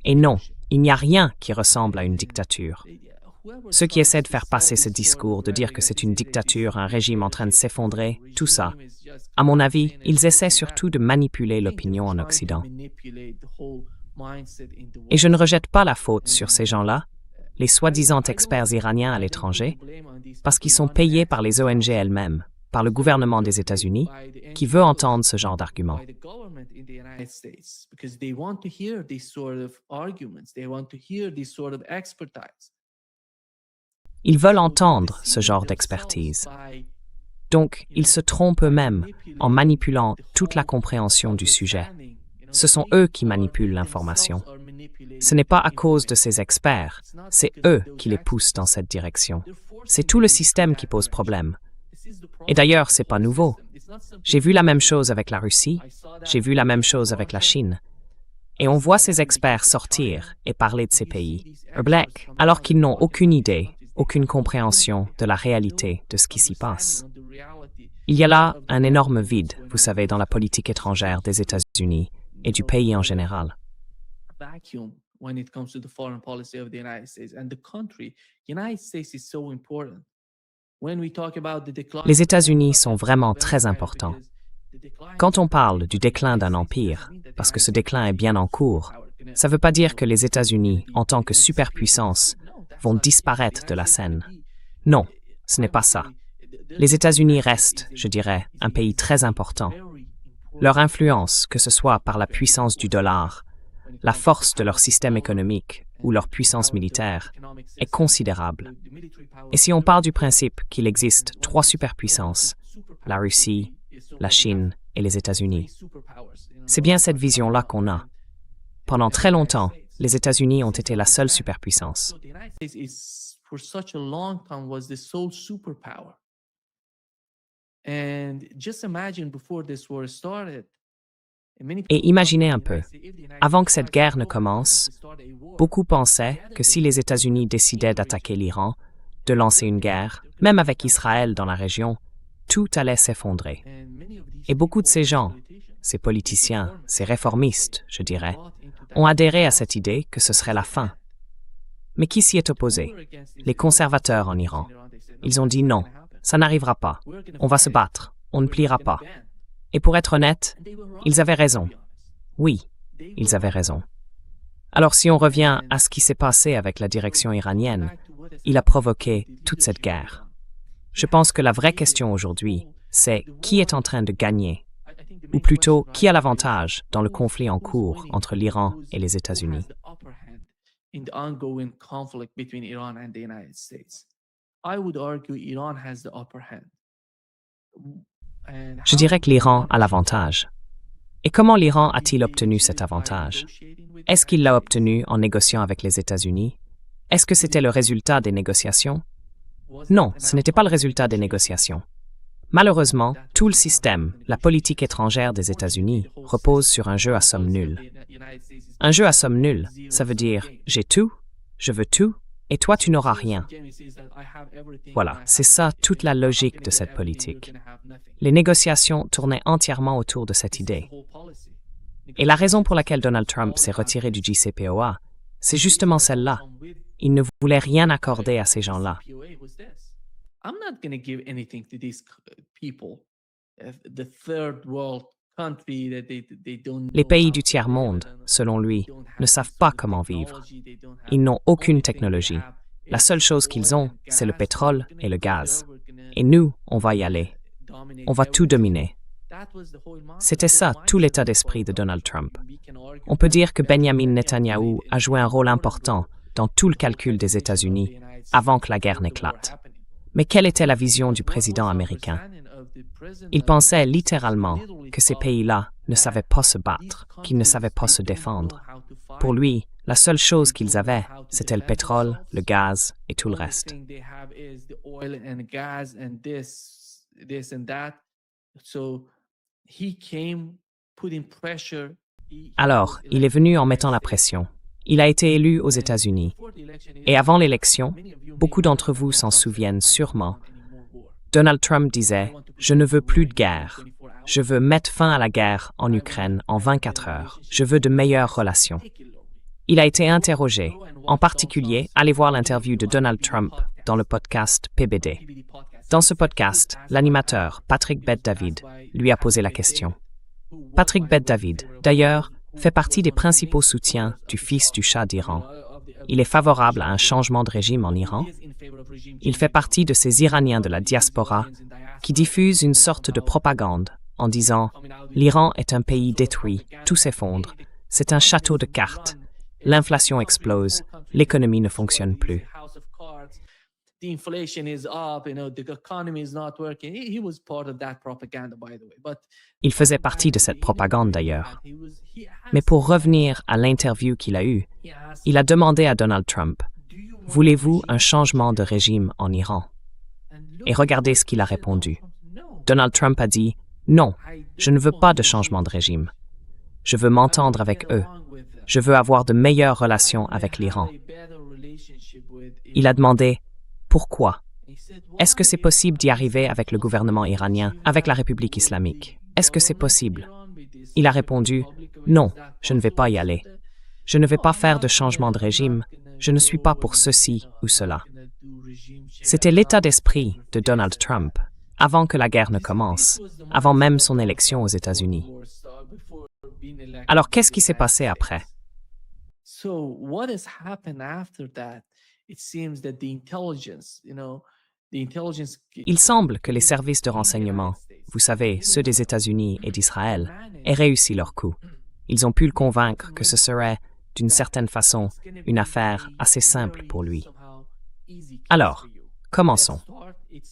Et non, il n'y a rien qui ressemble à une dictature. Ceux qui essaient de faire passer ce discours, de dire que c'est une dictature, un régime en train de s'effondrer, tout ça, à mon avis, ils essaient surtout de manipuler l'opinion en Occident. Et je ne rejette pas la faute sur ces gens-là, les soi-disant experts iraniens à l'étranger, parce qu'ils sont payés par les ONG elles-mêmes, par le gouvernement des États-Unis, qui veut entendre ce genre d'arguments. Ils veulent entendre ce genre d'expertise. Donc, ils se trompent eux-mêmes en manipulant toute la compréhension du sujet. Ce sont eux qui manipulent l'information. Ce n'est pas à cause de ces experts, c'est eux qui les poussent dans cette direction. C'est tout le système qui pose problème. Et d'ailleurs, c'est pas nouveau. J'ai vu la même chose avec la Russie, j'ai vu la même chose avec la Chine. Et on voit ces experts sortir et parler de ces pays, black, alors qu'ils n'ont aucune idée, aucune compréhension de la réalité de ce qui s'y passe. Il y a là un énorme vide, vous savez, dans la politique étrangère des États-Unis et du pays en général. Les États-Unis sont vraiment très importants. Quand on parle du déclin d'un empire, parce que ce déclin est bien en cours, ça ne veut pas dire que les États-Unis, en tant que superpuissance, vont disparaître de la scène. Non, ce n'est pas ça. Les États-Unis restent, je dirais, un pays très important. Leur influence, que ce soit par la puissance du dollar, la force de leur système économique ou leur puissance militaire, est considérable. Et si on part du principe qu'il existe 3 superpuissances, la Russie, la Chine et les États-Unis, c'est bien cette vision-là qu'on a. Pendant très longtemps, les États-Unis ont été la seule superpuissance. Et imaginez un peu, avant que cette guerre ne commence, beaucoup pensaient que si les États-Unis décidaient d'attaquer l'Iran, de lancer une guerre, même avec Israël dans la région, tout allait s'effondrer. Et beaucoup de ces gens, ces politiciens, ces réformistes, je dirais, ont adhéré à cette idée que ce serait la fin. Mais qui s'y est opposé? Les conservateurs en Iran. Ils ont dit non, ça n'arrivera pas. On va se battre, on ne pliera pas. Et pour être honnête, ils avaient raison. Oui, ils avaient raison. Alors si on revient à ce qui s'est passé avec la direction iranienne, il a provoqué toute cette guerre. Je pense que la vraie question aujourd'hui, c'est qui est en train de gagner? Ou plutôt, qui a l'avantage dans le conflit en cours entre l'Iran et les États-Unis? Je dirais que l'Iran a l'avantage. Et comment l'Iran a-t-il obtenu cet avantage? Est-ce qu'il l'a obtenu en négociant avec les États-Unis? Est-ce que c'était le résultat des négociations? Non, ce n'était pas le résultat des négociations. Malheureusement, tout le système, la politique étrangère des États-Unis, repose sur un jeu à somme nulle. Un jeu à somme nulle, ça veut dire j'ai tout, je veux tout, et toi tu n'auras rien. Voilà, c'est ça toute la logique de cette politique. Les négociations tournaient entièrement autour de cette idée. Et la raison pour laquelle Donald Trump s'est retiré du JCPOA, c'est justement celle-là. Il ne voulait rien accorder à ces gens-là. Les pays du tiers-monde, selon lui, ne savent pas comment vivre. Ils n'ont aucune technologie. La seule chose qu'ils ont, c'est le pétrole et le gaz. Et nous, on va y aller. On va tout dominer. C'était ça, tout l'état d'esprit de Donald Trump. On peut dire que Benjamin Netanyahou a joué un rôle important dans tout le calcul des États-Unis avant que la guerre n'éclate. Mais quelle était la vision du président américain? Il pensait littéralement que ces pays-là ne savaient pas se battre, qu'ils ne savaient pas se défendre. Pour lui, la seule chose qu'ils avaient, c'était le pétrole, le gaz et tout le reste. Alors, il est venu en mettant la pression. Il a été élu aux États-Unis. Et avant l'élection, beaucoup d'entre vous s'en souviennent sûrement, Donald Trump disait « Je ne veux plus de guerre. Je veux mettre fin à la guerre en Ukraine en 24 heures. Je veux de meilleures relations. » Il a été interrogé. En particulier, allez voir l'interview de Donald Trump dans le podcast PBD. Dans ce podcast, l'animateur Patrick Bet-David lui a posé la question. Patrick Bet-David, d'ailleurs, fait partie des principaux soutiens du fils du Shah d'Iran. Il est favorable à un changement de régime en Iran. Il fait partie de ces Iraniens de la diaspora qui diffusent une sorte de propagande en disant « L'Iran est un pays détruit, tout s'effondre, c'est un château de cartes, l'inflation explose, l'économie ne fonctionne plus. » Il faisait partie de cette propagande d'ailleurs. Mais pour revenir à l'interview qu'il a eue, il a demandé à Donald Trump « Voulez-vous un changement de régime en Iran ?» Et regardez ce qu'il a répondu. Donald Trump a dit « Non, je ne veux pas de changement de régime. Je veux m'entendre avec eux. Je veux avoir de meilleures relations avec l'Iran. » Il a demandé « Pourquoi ? Est-ce que c'est possible d'y arriver avec le gouvernement iranien, avec la République islamique ? Est-ce que c'est possible ? Il a répondu « Non, je ne vais pas y aller. Je ne vais pas faire de changement de régime. Je ne suis pas pour ceci ou cela. » C'était l'état d'esprit de Donald Trump avant que la guerre ne commence, avant même son élection aux États-Unis. Alors, qu'est-ce qui s'est passé après? Il semble que les services de renseignement, vous savez, ceux des États-Unis et d'Israël, aient réussi leur coup. Ils ont pu le convaincre que ce serait, d'une certaine façon, une affaire assez simple pour lui. Alors, commençons.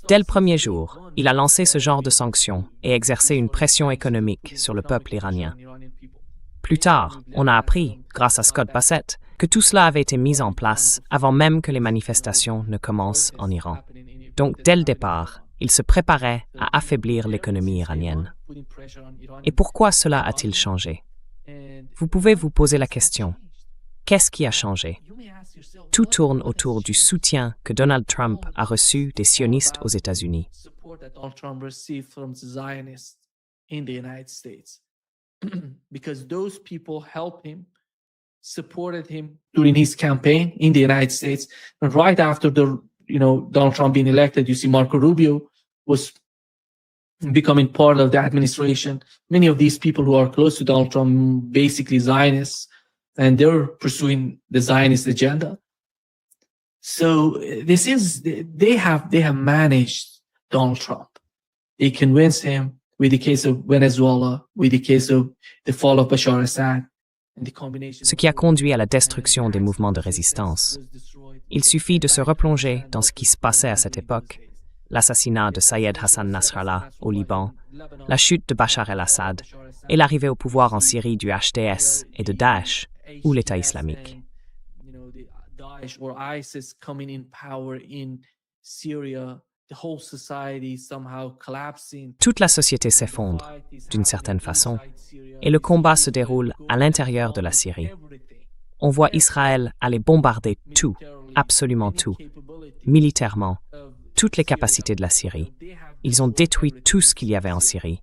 Dès le premier jour, il a lancé ce genre de sanctions et exercé une pression économique sur le peuple iranien. Plus tard, on a appris, grâce à Scott Bassett, que tout cela avait été mis en place avant même que les manifestations ne commencent en Iran. Donc, dès le départ, il se préparait à affaiblir l'économie iranienne. Et pourquoi cela a-t-il changé? Vous pouvez vous poser la question, qu'est-ce qui a changé? Tout tourne autour du soutien que Donald Trump a reçu des sionistes aux États-Unis. Because those people helped him, supported him during his campaign in the United States. And right after Donald Trump being elected, you see Marco Rubio was becoming part of the administration. Many of these people who are close to Donald Trump, basically Zionists, and they're pursuing the Zionist agenda. So they have managed Donald Trump. They convinced him. With the case of Venezuela, with the case of the fall of Bashar Assad, and the combination. Ce qui a conduit à la destruction des mouvements de résistance. Il suffit de se replonger dans ce qui se passait à cette époque, l'assassinat de Sayed Hassan Nasrallah au Liban, la chute de Bachar el-Assad et l'arrivée au pouvoir en Syrie du HTS et de Daesh ou l'État islamique. Toute la société s'effondre, d'une certaine façon, et le combat se déroule à l'intérieur de la Syrie. On voit Israël aller bombarder tout, absolument tout, militairement, toutes les capacités de la Syrie. Ils ont détruit tout ce qu'il y avait en Syrie.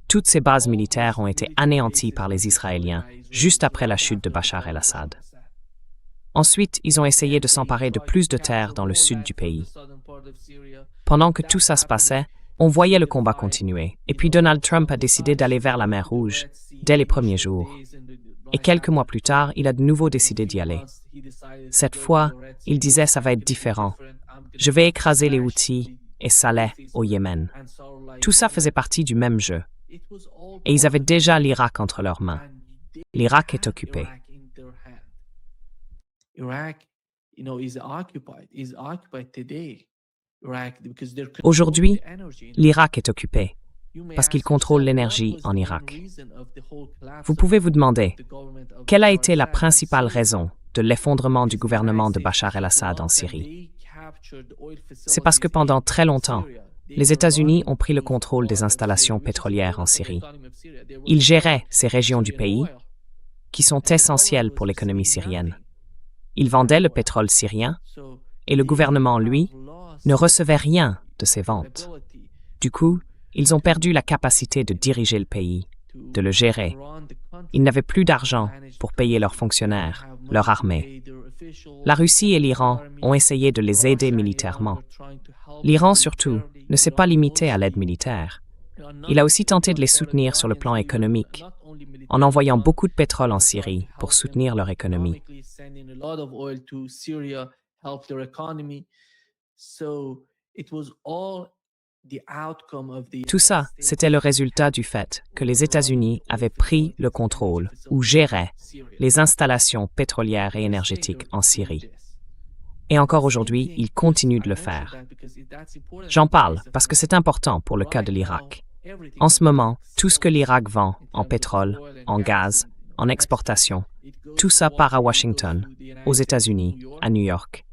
Toutes ces bases militaires ont été anéanties par les Israéliens juste après la chute de Bachar el-Assad. Ensuite, ils ont essayé de s'emparer de plus de terres dans le sud du pays. Pendant que tout ça se passait, on voyait le combat continuer, et puis Donald Trump a décidé d'aller vers la mer Rouge dès les premiers jours. Et quelques mois plus tard, il a de nouveau décidé d'y aller. Cette fois, il disait « ça va être différent. Je vais écraser les Houthis et Saleh au Yémen. » Tout ça faisait partie du même jeu. Et ils avaient déjà l'Irak entre leurs mains. L'Irak est occupé. Aujourd'hui, l'Irak est occupé. parce qu'ils contrôlent l'énergie en Irak. Vous pouvez vous demander, quelle a été la principale raison de l'effondrement du gouvernement de Bachar el-Assad en Syrie? C'est parce que pendant très longtemps, les États-Unis ont pris le contrôle des installations pétrolières en Syrie. Ils géraient ces régions du pays qui sont essentielles pour l'économie syrienne. Ils vendaient le pétrole syrien et le gouvernement, lui, ne recevait rien de ces ventes. Du coup, ils ont perdu la capacité de diriger le pays, de le gérer. Ils n'avaient plus d'argent pour payer leurs fonctionnaires, leur armée. La Russie et l'Iran ont essayé de les aider militairement. L'Iran, surtout, ne s'est pas limité à l'aide militaire. Il a aussi tenté de les soutenir sur le plan économique, en envoyant beaucoup de pétrole en Syrie pour soutenir leur économie. Tout ça, c'était le résultat du fait que les États-Unis avaient pris le contrôle ou géraient les installations pétrolières et énergétiques en Syrie. Et encore aujourd'hui, ils continuent de le faire. J'en parle parce que c'est important pour le cas de l'Irak. En ce moment, tout ce que l'Irak vend en pétrole, en gaz, en exportation, tout ça part à Washington, aux États-Unis, à New York.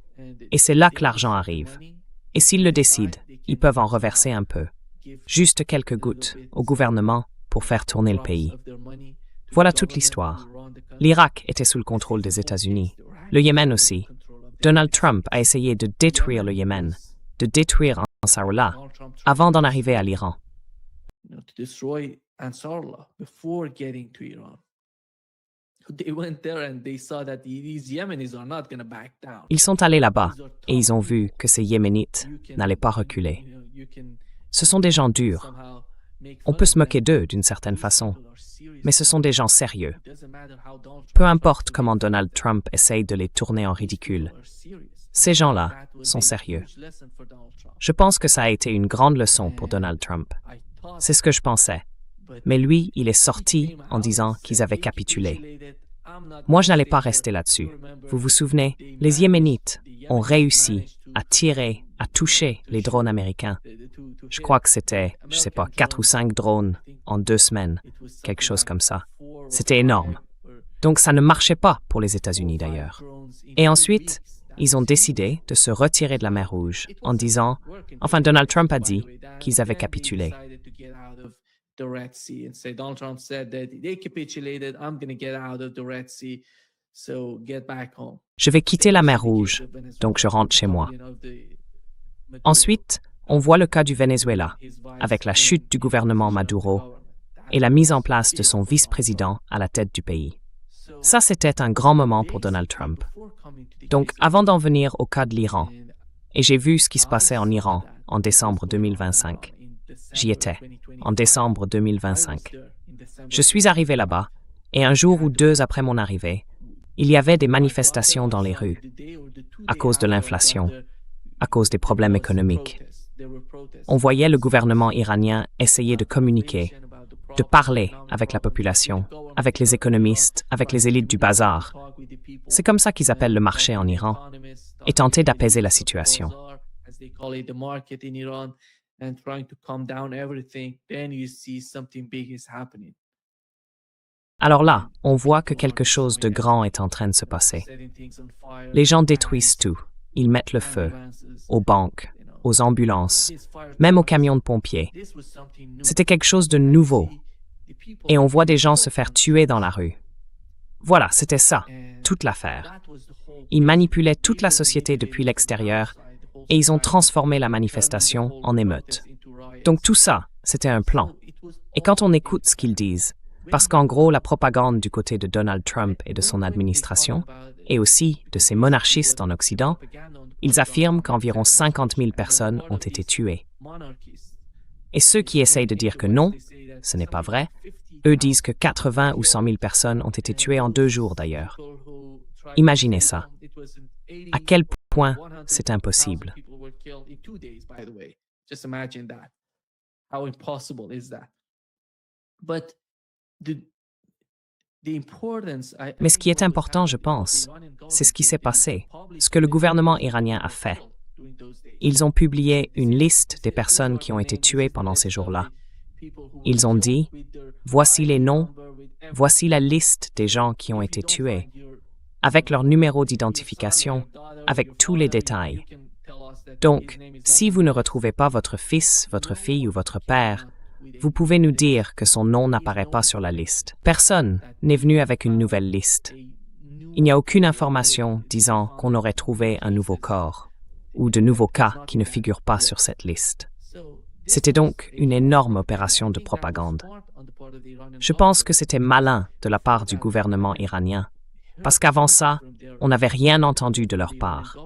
Et c'est là que l'argent arrive. Et s'ils le décident, ils peuvent en reverser un peu, juste quelques gouttes, au gouvernement pour faire tourner le pays. Voilà toute l'histoire. L'Irak était sous le contrôle des États-Unis. Le Yémen aussi. Donald Trump a essayé de détruire le Yémen, de détruire Ansarullah, avant d'en arriver à l'Iran. Ils sont allés là-bas et ils ont vu que ces Yéménites n'allaient pas reculer. Ce sont des gens durs. On peut se moquer d'eux d'une certaine façon, mais ce sont des gens sérieux. Peu importe comment Donald Trump essaye de les tourner en ridicule, ces gens-là sont sérieux. Je pense que ça a été une grande leçon pour Donald Trump. C'est ce que je pensais. Mais lui, il est sorti en disant qu'ils avaient capitulé. Moi, je n'allais pas rester là-dessus. Vous vous souvenez, les Yéménites ont réussi à tirer, à toucher les drones américains. Je crois que c'était, 4 ou 5 drones en 2 semaines, quelque chose comme ça. C'était énorme. Donc ça ne marchait pas pour les États-Unis d'ailleurs. Et ensuite, ils ont décidé de se retirer de la mer Rouge en disant, enfin Donald Trump a dit qu'ils avaient capitulé. Je vais quitter la mer Rouge, donc je rentre chez moi. Ensuite, on voit le cas du Venezuela, avec la chute du gouvernement Maduro et la mise en place de son vice-président à la tête du pays. Ça, c'était un grand moment pour Donald Trump. Donc, avant d'en venir au cas de l'Iran, et j'ai vu ce qui se passait en Iran en décembre 2025. J'y étais, en décembre 2025. Je suis arrivé là-bas, et un jour ou 2 après mon arrivée, il y avait des manifestations dans les rues, à cause de l'inflation, à cause des problèmes économiques. On voyait le gouvernement iranien essayer de communiquer, de parler avec la population, avec les économistes, avec les élites du bazar. C'est comme ça qu'ils appellent le marché en Iran, et tenter d'apaiser la situation. Alors là, on voit que quelque chose de grand est en train de se passer. Les gens détruisent tout. Ils mettent le feu aux banques, aux ambulances, même aux camions de pompiers. C'était quelque chose de nouveau. Et on voit des gens se faire tuer dans la rue. Voilà, c'était ça, toute l'affaire. Ils manipulaient toute la société depuis l'extérieur et ils ont transformé la manifestation en émeute. Donc tout ça, c'était un plan. Et quand on écoute ce qu'ils disent, parce qu'en gros, la propagande du côté de Donald Trump et de son administration, et aussi de ces monarchistes en Occident, ils affirment qu'environ 50 000 personnes ont été tuées. Et ceux qui essayent de dire que non, ce n'est pas vrai, eux disent que 80 ou 100 000 personnes ont été tuées en 2 jours d'ailleurs. Imaginez ça. À quel point c'est impossible. Mais ce qui est important, je pense, c'est ce qui s'est passé, ce que le gouvernement iranien a fait. Ils ont publié une liste des personnes qui ont été tuées pendant ces jours-là. Ils ont dit, voici les noms, voici la liste des gens qui ont été tués, avec leur numéro d'identification, avec tous les détails. Donc, si vous ne retrouvez pas votre fils, votre fille ou votre père, vous pouvez nous dire que son nom n'apparaît pas sur la liste. Personne n'est venu avec une nouvelle liste. Il n'y a aucune information disant qu'on aurait trouvé un nouveau corps ou de nouveaux cas qui ne figurent pas sur cette liste. C'était donc une énorme opération de propagande. Je pense que c'était malin de la part du gouvernement iranien, parce qu'avant ça, on n'avait rien entendu de leur part.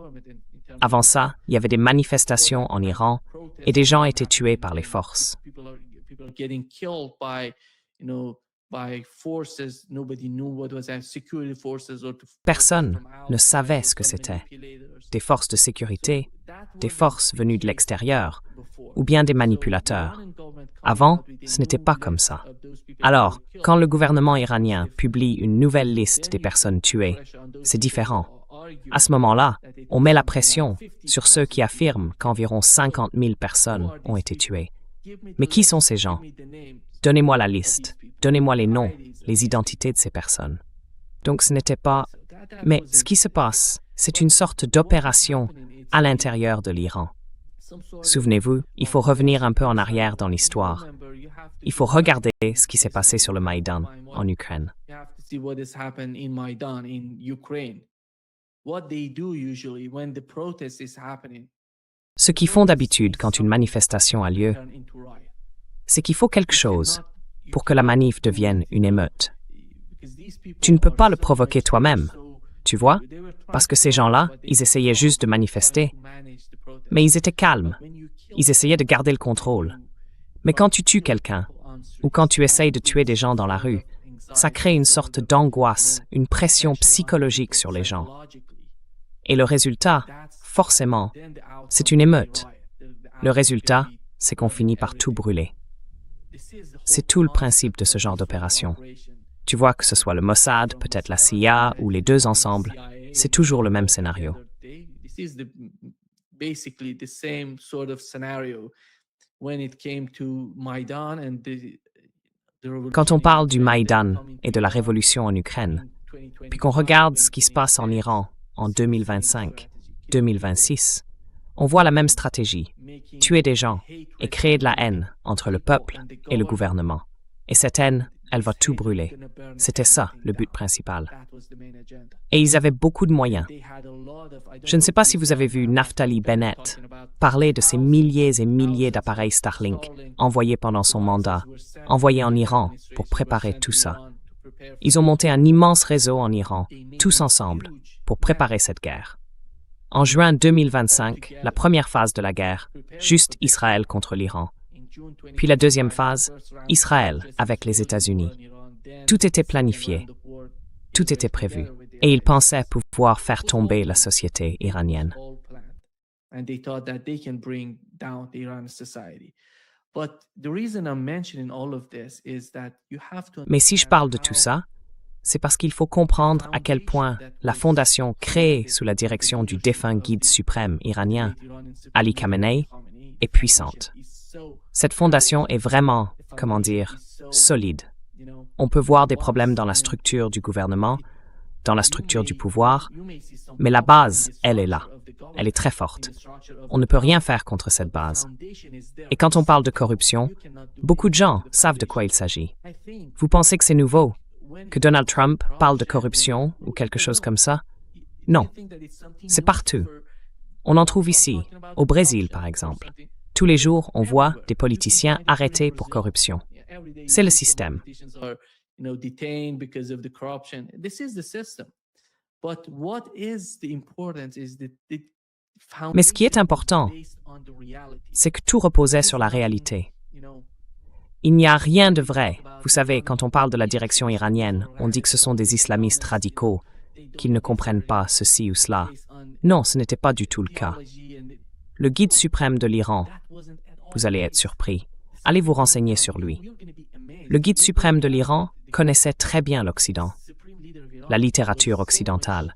Avant ça, il y avait des manifestations en Iran et des gens étaient tués par les forces. Personne ne savait ce que c'était. Des forces de sécurité, des forces venues de l'extérieur, ou bien des manipulateurs. Avant, ce n'était pas comme ça. Alors, quand le gouvernement iranien publie une nouvelle liste des personnes tuées, c'est différent. À ce moment-là, on met la pression sur ceux qui affirment qu'environ 50 000 personnes ont été tuées. Mais qui sont ces gens? Donnez-moi la liste, donnez-moi les noms, les identités de ces personnes. Donc ce n'était pas... Mais ce qui se passe, c'est une sorte d'opération à l'intérieur de l'Iran. Souvenez-vous, il faut revenir un peu en arrière dans l'histoire. Il faut regarder ce qui s'est passé sur le Maïdan, en Ukraine. Ce qu'ils font d'habitude quand une manifestation a lieu, c'est qu'il faut quelque chose pour que la manif devienne une émeute. Tu ne peux pas le provoquer toi-même, tu vois, parce que ces gens-là, ils essayaient juste de manifester, mais ils étaient calmes, ils essayaient de garder le contrôle. Mais quand tu tues quelqu'un, ou quand tu essayes de tuer des gens dans la rue, ça crée une sorte d'angoisse, une pression psychologique sur les gens. Et le résultat, forcément, c'est une émeute. Le résultat, c'est qu'on finit par tout brûler. C'est tout le principe de ce genre d'opération. Tu vois, que ce soit le Mossad, peut-être la CIA ou les deux ensemble, c'est toujours le même scénario. Quand on parle du Maïdan et de la révolution en Ukraine, puis qu'on regarde ce qui se passe en Iran en 2025, 2026, on voit la même stratégie, tuer des gens et créer de la haine entre le peuple et le gouvernement. Et cette haine, elle va tout brûler. C'était ça, le but principal. Et ils avaient beaucoup de moyens. Je ne sais pas si vous avez vu Naftali Bennett parler de ces milliers et milliers d'appareils Starlink envoyés pendant son mandat, envoyés en Iran pour préparer tout ça. Ils ont monté un immense réseau en Iran, tous ensemble, pour préparer cette guerre. En juin 2025, la première phase de la guerre, juste Israël contre l'Iran. Puis la deuxième phase, Israël avec les États-Unis. Tout était planifié, tout était prévu, et ils pensaient pouvoir faire tomber la société iranienne. Mais si je parle de tout ça, c'est parce qu'il faut comprendre à quel point la fondation créée sous la direction du défunt guide suprême iranien, Ali Khamenei, est puissante. Cette fondation est vraiment, solide. On peut voir des problèmes dans la structure du gouvernement, dans la structure du pouvoir, mais la base, elle est là. Elle est très forte. On ne peut rien faire contre cette base. Et quand on parle de corruption, beaucoup de gens savent de quoi il s'agit. Vous pensez que c'est nouveau? Que Donald Trump parle de corruption ou quelque chose comme ça? Non. C'est partout. On en trouve ici, au Brésil par exemple. Tous les jours, on voit des politiciens arrêtés pour corruption. C'est le système. Mais ce qui est important, c'est que tout reposait sur la réalité. Il n'y a rien de vrai. Vous savez, quand on parle de la direction iranienne, on dit que ce sont des islamistes radicaux, qu'ils ne comprennent pas ceci ou cela. Non, ce n'était pas du tout le cas. Le guide suprême de l'Iran, vous allez être surpris. Allez vous renseigner sur lui. Le guide suprême de l'Iran connaissait très bien l'Occident, la littérature occidentale.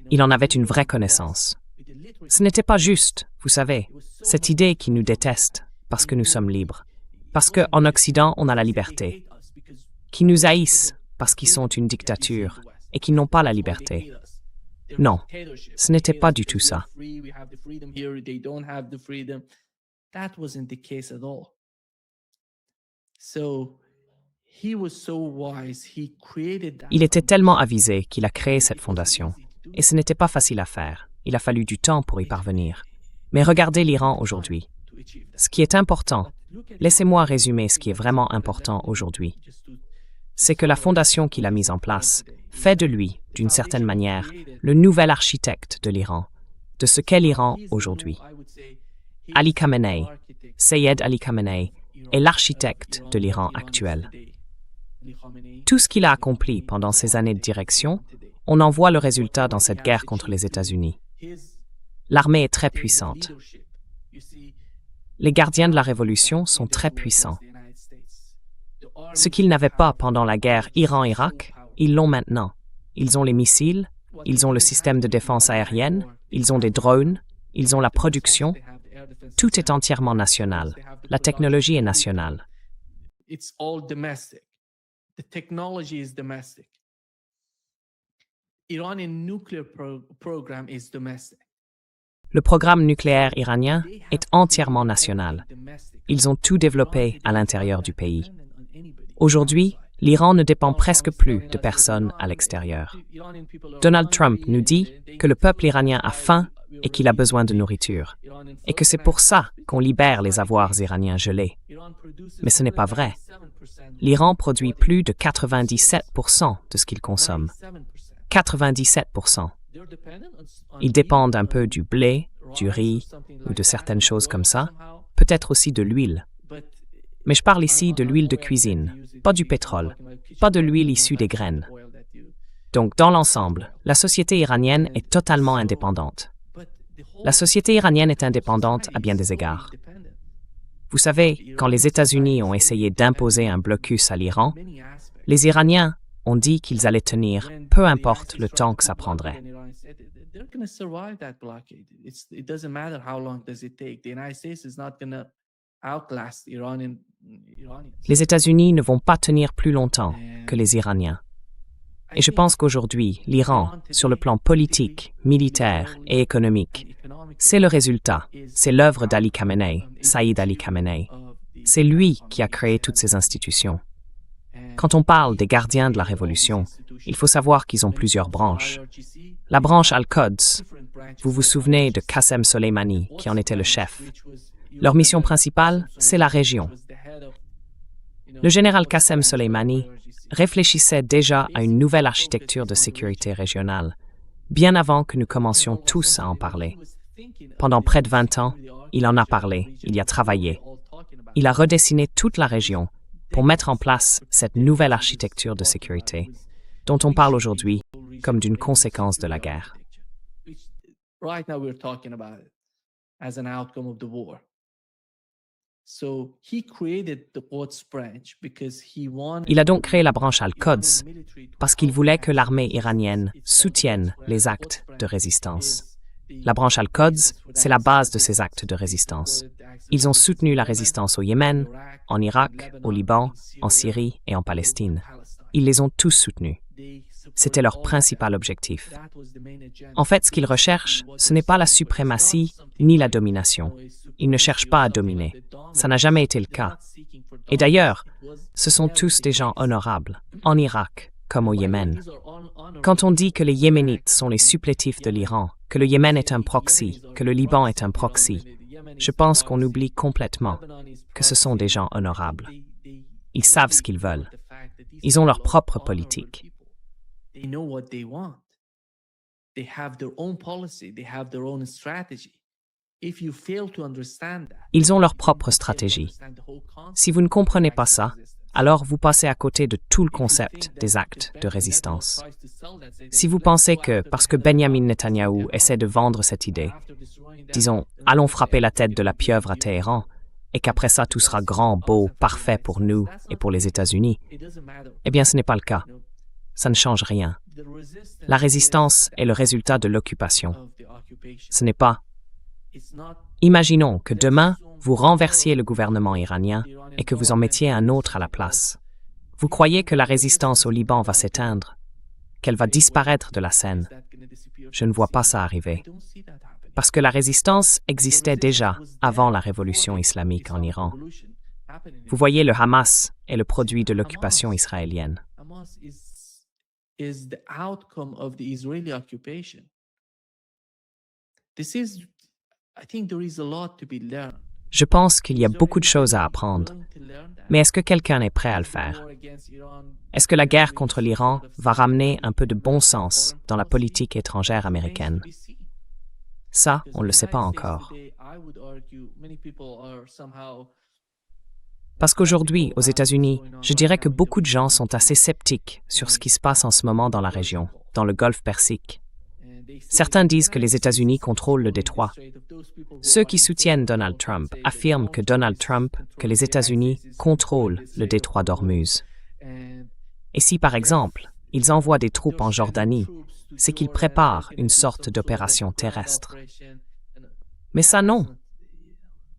Il en avait une vraie connaissance. Ce n'était pas juste, vous savez, cette idée qui nous déteste parce que nous sommes libres. parce qu'en Occident, on a la liberté, qui nous haïssent parce qu'ils sont une dictature et qu'ils n'ont pas la liberté. Non, ce n'était pas du tout ça. Il était tellement avisé qu'il a créé cette fondation. Et ce n'était pas facile à faire. Il a fallu du temps pour y parvenir. Mais regardez l'Iran aujourd'hui. Ce qui est important, laissez-moi résumer ce qui est vraiment important aujourd'hui. C'est que la fondation qu'il a mise en place fait de lui, d'une certaine manière, le nouvel architecte de l'Iran, de ce qu'est l'Iran aujourd'hui. Ali Khamenei, Seyed Ali Khamenei, est l'architecte de l'Iran actuel. Tout ce qu'il a accompli pendant ces années de direction, on en voit le résultat dans cette guerre contre les États-Unis. L'armée est très puissante. Les gardiens de la révolution sont très puissants. Ce qu'ils n'avaient pas pendant la guerre Iran-Irak, ils l'ont maintenant. Ils ont les missiles, ils ont le système de défense aérienne, ils ont des drones, ils ont la production. Tout est entièrement national. La technologie est nationale. It's all domestic. The technology is domestic. Iranian nuclear program is domestic. Le programme nucléaire iranien est entièrement national. Ils ont tout développé à l'intérieur du pays. Aujourd'hui, l'Iran ne dépend presque plus de personne à l'extérieur. Donald Trump nous dit que le peuple iranien a faim et qu'il a besoin de nourriture, et que c'est pour ça qu'on libère les avoirs iraniens gelés. Mais ce n'est pas vrai. L'Iran produit plus de 97% de ce qu'il consomme. 97%. Ils dépendent un peu du blé, du riz ou de certaines choses comme ça, peut-être aussi de l'huile. Mais je parle ici de l'huile de cuisine, pas du pétrole, pas de l'huile issue des graines. Donc, dans l'ensemble, la société iranienne est totalement indépendante. La société iranienne est indépendante à bien des égards. Vous savez, quand les États-Unis ont essayé d'imposer un blocus à l'Iran, les Iraniens ont dit qu'ils allaient tenir, peu importe le temps que ça prendrait. Les États-Unis ne vont pas tenir plus longtemps que les Iraniens. Et je pense qu'aujourd'hui, l'Iran, sur le plan politique, militaire et économique, c'est le résultat, c'est l'œuvre d'Ali Khamenei, Saïd Ali Khamenei. C'est lui qui a créé toutes ces institutions. Quand on parle des gardiens de la révolution, il faut savoir qu'ils ont plusieurs branches. La branche Al-Quds, vous vous souvenez de Qassem Soleimani, qui en était le chef. Leur mission principale, c'est la région. Le général Qassem Soleimani réfléchissait déjà à une nouvelle architecture de sécurité régionale, bien avant que nous commencions tous à en parler. Pendant près de 20 ans, il en a parlé, il y a travaillé. Il a redessiné toute la région pour mettre en place cette nouvelle architecture de sécurité, dont on parle aujourd'hui comme d'une conséquence de la guerre. Il a donc créé la branche Al-Quds parce qu'il voulait que l'armée iranienne soutienne les actes de résistance. La branche Al-Quds, c'est la base de ces actes de résistance. Ils ont soutenu la résistance au Yémen, en Irak, au Liban, en Syrie et en Palestine. Ils les ont tous soutenus. C'était leur principal objectif. En fait, ce qu'ils recherchent, ce n'est pas la suprématie ni la domination. Ils ne cherchent pas à dominer. Ça n'a jamais été le cas. Et d'ailleurs, ce sont tous des gens honorables, en Irak comme au Yémen. Quand on dit que les Yéménites sont les supplétifs de l'Iran, que le Yémen est un proxy, que le Liban est un proxy, je pense qu'on oublie complètement que ce sont des gens honorables. Ils savent ce qu'ils veulent. Ils ont leur propre politique. Ils ont leur propre stratégie. Si vous ne comprenez pas ça, alors vous passez à côté de tout le concept des actes de résistance. Si vous pensez que, parce que Benjamin Netanyahou essaie de vendre cette idée, disons, allons frapper la tête de la pieuvre à Téhéran, et qu'après ça tout sera grand, beau, parfait pour nous et pour les États-Unis, eh bien ce n'est pas le cas. Ça ne change rien. La résistance est le résultat de l'occupation. Ce n'est pas... Imaginons que demain, vous renversiez le gouvernement iranien et que vous en mettiez un autre à la place. Vous croyez que la résistance au Liban va s'éteindre, qu'elle va disparaître de la scène. Je ne vois pas ça arriver. Parce que la résistance existait déjà avant la révolution islamique en Iran. Vous voyez, le Hamas est le produit de l'occupation israélienne. Is the outcome of the Israeli occupation. I think there is a lot to be learned. Je pense qu'il y a beaucoup de choses à apprendre. Mais est-ce que quelqu'un est prêt à le faire? Est-ce que la guerre contre l'Iran va ramener un peu de bon sens dans la politique étrangère américaine? Ça, on ne le sait pas encore. Parce qu'aujourd'hui, aux États-Unis, je dirais que beaucoup de gens sont assez sceptiques sur ce qui se passe en ce moment dans la région, dans le Golfe Persique. Certains disent que les États-Unis contrôlent le détroit. Ceux qui soutiennent Donald Trump affirment que les États-Unis contrôlent le détroit d'Ormuz. Et si, par exemple, ils envoient des troupes en Jordanie, c'est qu'ils préparent une sorte d'opération terrestre. Mais ça, non.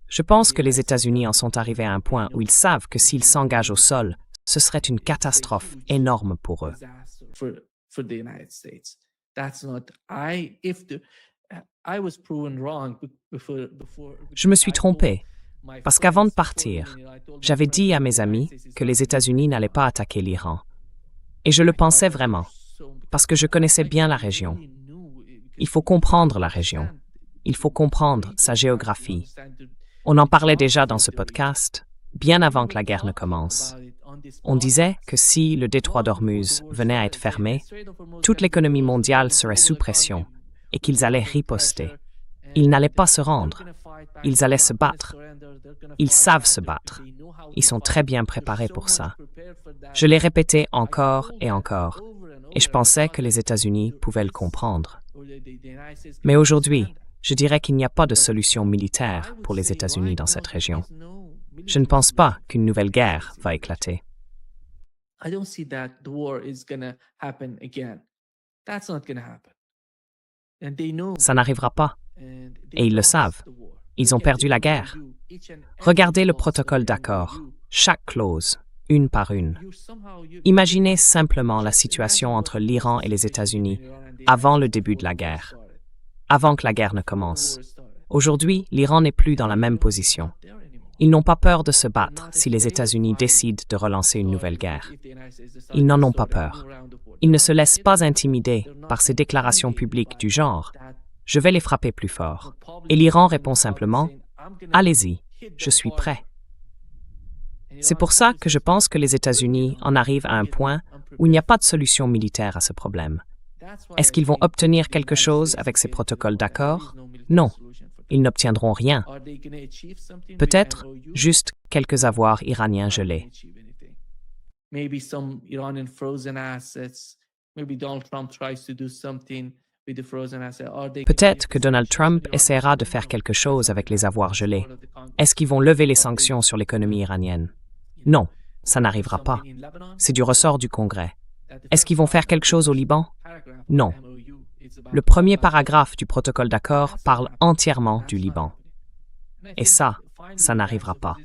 Je pense que les États-Unis en sont arrivés à un point où ils savent que s'ils s'engagent au sol, ce serait une catastrophe énorme pour eux. Je me suis trompé, parce qu'avant de partir, j'avais dit à mes amis que les États-Unis n'allaient pas attaquer l'Iran. Et je le pensais vraiment, parce que je connaissais bien la région. Il faut comprendre la région. Il faut comprendre sa géographie. On en parlait déjà dans ce podcast, bien avant que la guerre ne commence. On disait que si le détroit d'Ormuz venait à être fermé, toute l'économie mondiale serait sous pression et qu'ils allaient riposter. Ils n'allaient pas se rendre. Ils allaient se battre. Ils savent se battre. Ils sont très bien préparés pour ça. Je l'ai répété encore et encore, et je pensais que les États-Unis pouvaient le comprendre. Mais aujourd'hui, je dirais qu'il n'y a pas de solution militaire pour les États-Unis dans cette région. Je ne pense pas qu'une nouvelle guerre va éclater. Ça n'arrivera pas. Et ils le savent. Ils ont perdu la guerre. Regardez le protocole d'accord, chaque clause, une par une. Imaginez simplement la situation entre l'Iran et les États-Unis avant le début de la guerre, avant que la guerre ne commence. Aujourd'hui, l'Iran n'est plus dans la même position. Ils n'ont pas peur de se battre si les États-Unis décident de relancer une nouvelle guerre. Ils n'en ont pas peur. Ils ne se laissent pas intimider par ces déclarations publiques du genre « Je vais les frapper plus fort ». Et l'Iran répond simplement « Allez-y, je suis prêt ». C'est pour ça que je pense que les États-Unis en arrivent à un point où il n'y a pas de solution militaire à ce problème. Est-ce qu'ils vont obtenir quelque chose avec ces protocoles d'accord? Non, ils n'obtiendront rien. Peut-être juste quelques avoirs iraniens gelés. Peut-être que Donald Trump essaiera de faire quelque chose avec les avoirs gelés. Est-ce qu'ils vont lever les sanctions sur l'économie iranienne? Non, ça n'arrivera pas. C'est du ressort du Congrès. Est-ce qu'ils vont faire quelque chose au Liban? Non. Le premier paragraphe du protocole d'accord parle entièrement du Liban. Et ça n'arrivera pas.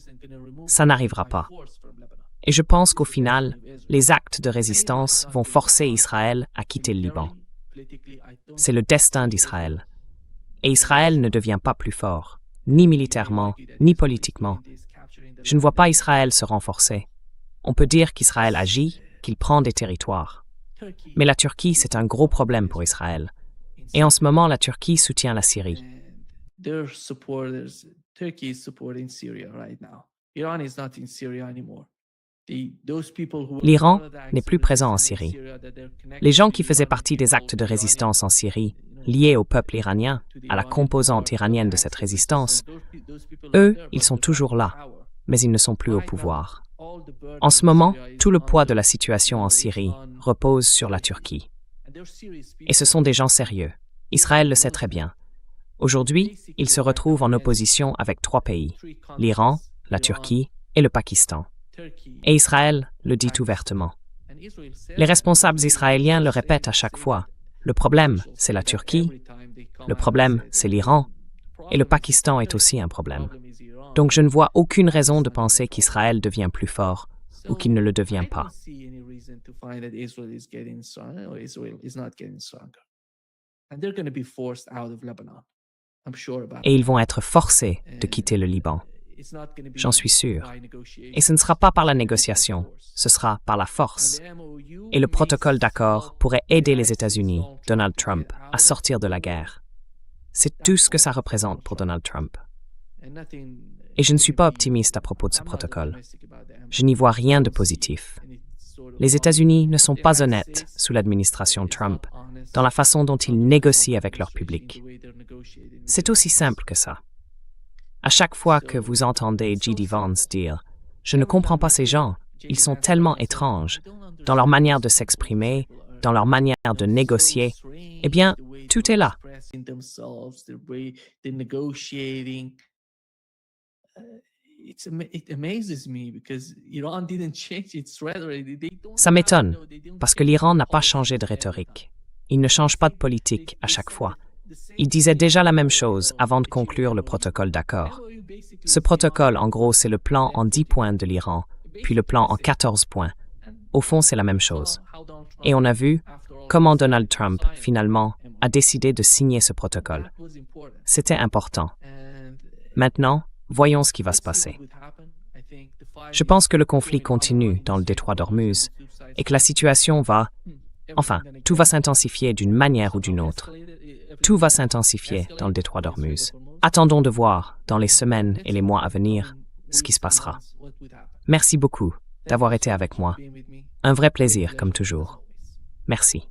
Ça n'arrivera pas. Et je pense qu'au final, les actes de résistance vont forcer Israël à quitter le Liban. C'est le destin d'Israël. Et Israël ne devient pas plus fort, ni militairement, ni politiquement. Je ne vois pas Israël se renforcer. On peut dire qu'Israël agit, qu'il prend des territoires. Mais la Turquie, c'est un gros problème pour Israël. Et en ce moment, la Turquie soutient la Syrie. L'Iran n'est plus présent en Syrie. Les gens qui faisaient partie des actes de résistance en Syrie, liés au peuple iranien, à la composante iranienne de cette résistance, eux, ils sont toujours là, mais ils ne sont plus au pouvoir. En ce moment, tout le poids de la situation en Syrie repose sur la Turquie. Et ce sont des gens sérieux. Israël le sait très bien. Aujourd'hui, il se retrouve en opposition avec 3 pays, l'Iran, la Turquie et le Pakistan. Et Israël le dit ouvertement. Les responsables israéliens le répètent à chaque fois. Le problème, c'est la Turquie. Le problème, c'est l'Iran. Et le Pakistan est aussi un problème. Donc je ne vois aucune raison de penser qu'Israël devient plus fort ou qu'il ne le devient pas. Et ils vont être forcés de quitter le Liban. J'en suis sûr. Et ce ne sera pas par la négociation, ce sera par la force. Et le protocole d'accord pourrait aider les États-Unis, Donald Trump, à sortir de la guerre. C'est tout ce que ça représente pour Donald Trump. Et je ne suis pas optimiste à propos de ce protocole. Je n'y vois rien de positif. Les États-Unis ne sont pas honnêtes sous l'administration Trump dans la façon dont ils négocient avec leur public. C'est aussi simple que ça. À chaque fois que vous entendez J.D. Vance dire « Je ne comprends pas ces gens, ils sont tellement étranges, dans leur manière de s'exprimer, dans leur manière de négocier, eh bien, tout est là. » Ça m'étonne, parce que l'Iran n'a pas changé de rhétorique. Il ne change pas de politique à chaque fois. Il disait déjà la même chose avant de conclure le protocole d'accord. Ce protocole, en gros, c'est le plan en 10 points de l'Iran, puis le plan en 14 points. Au fond, c'est la même chose. Et on a vu comment Donald Trump, finalement, a décidé de signer ce protocole. C'était important. Maintenant, voyons ce qui va se passer. Je pense que le conflit continue dans le détroit d'Ormuz et que la situation va... Enfin, tout va s'intensifier d'une manière ou d'une autre. Tout va s'intensifier dans le détroit d'Ormuz. Attendons de voir, dans les semaines et les mois à venir, ce qui se passera. Merci beaucoup d'avoir été avec moi. Un vrai plaisir, comme toujours. Merci.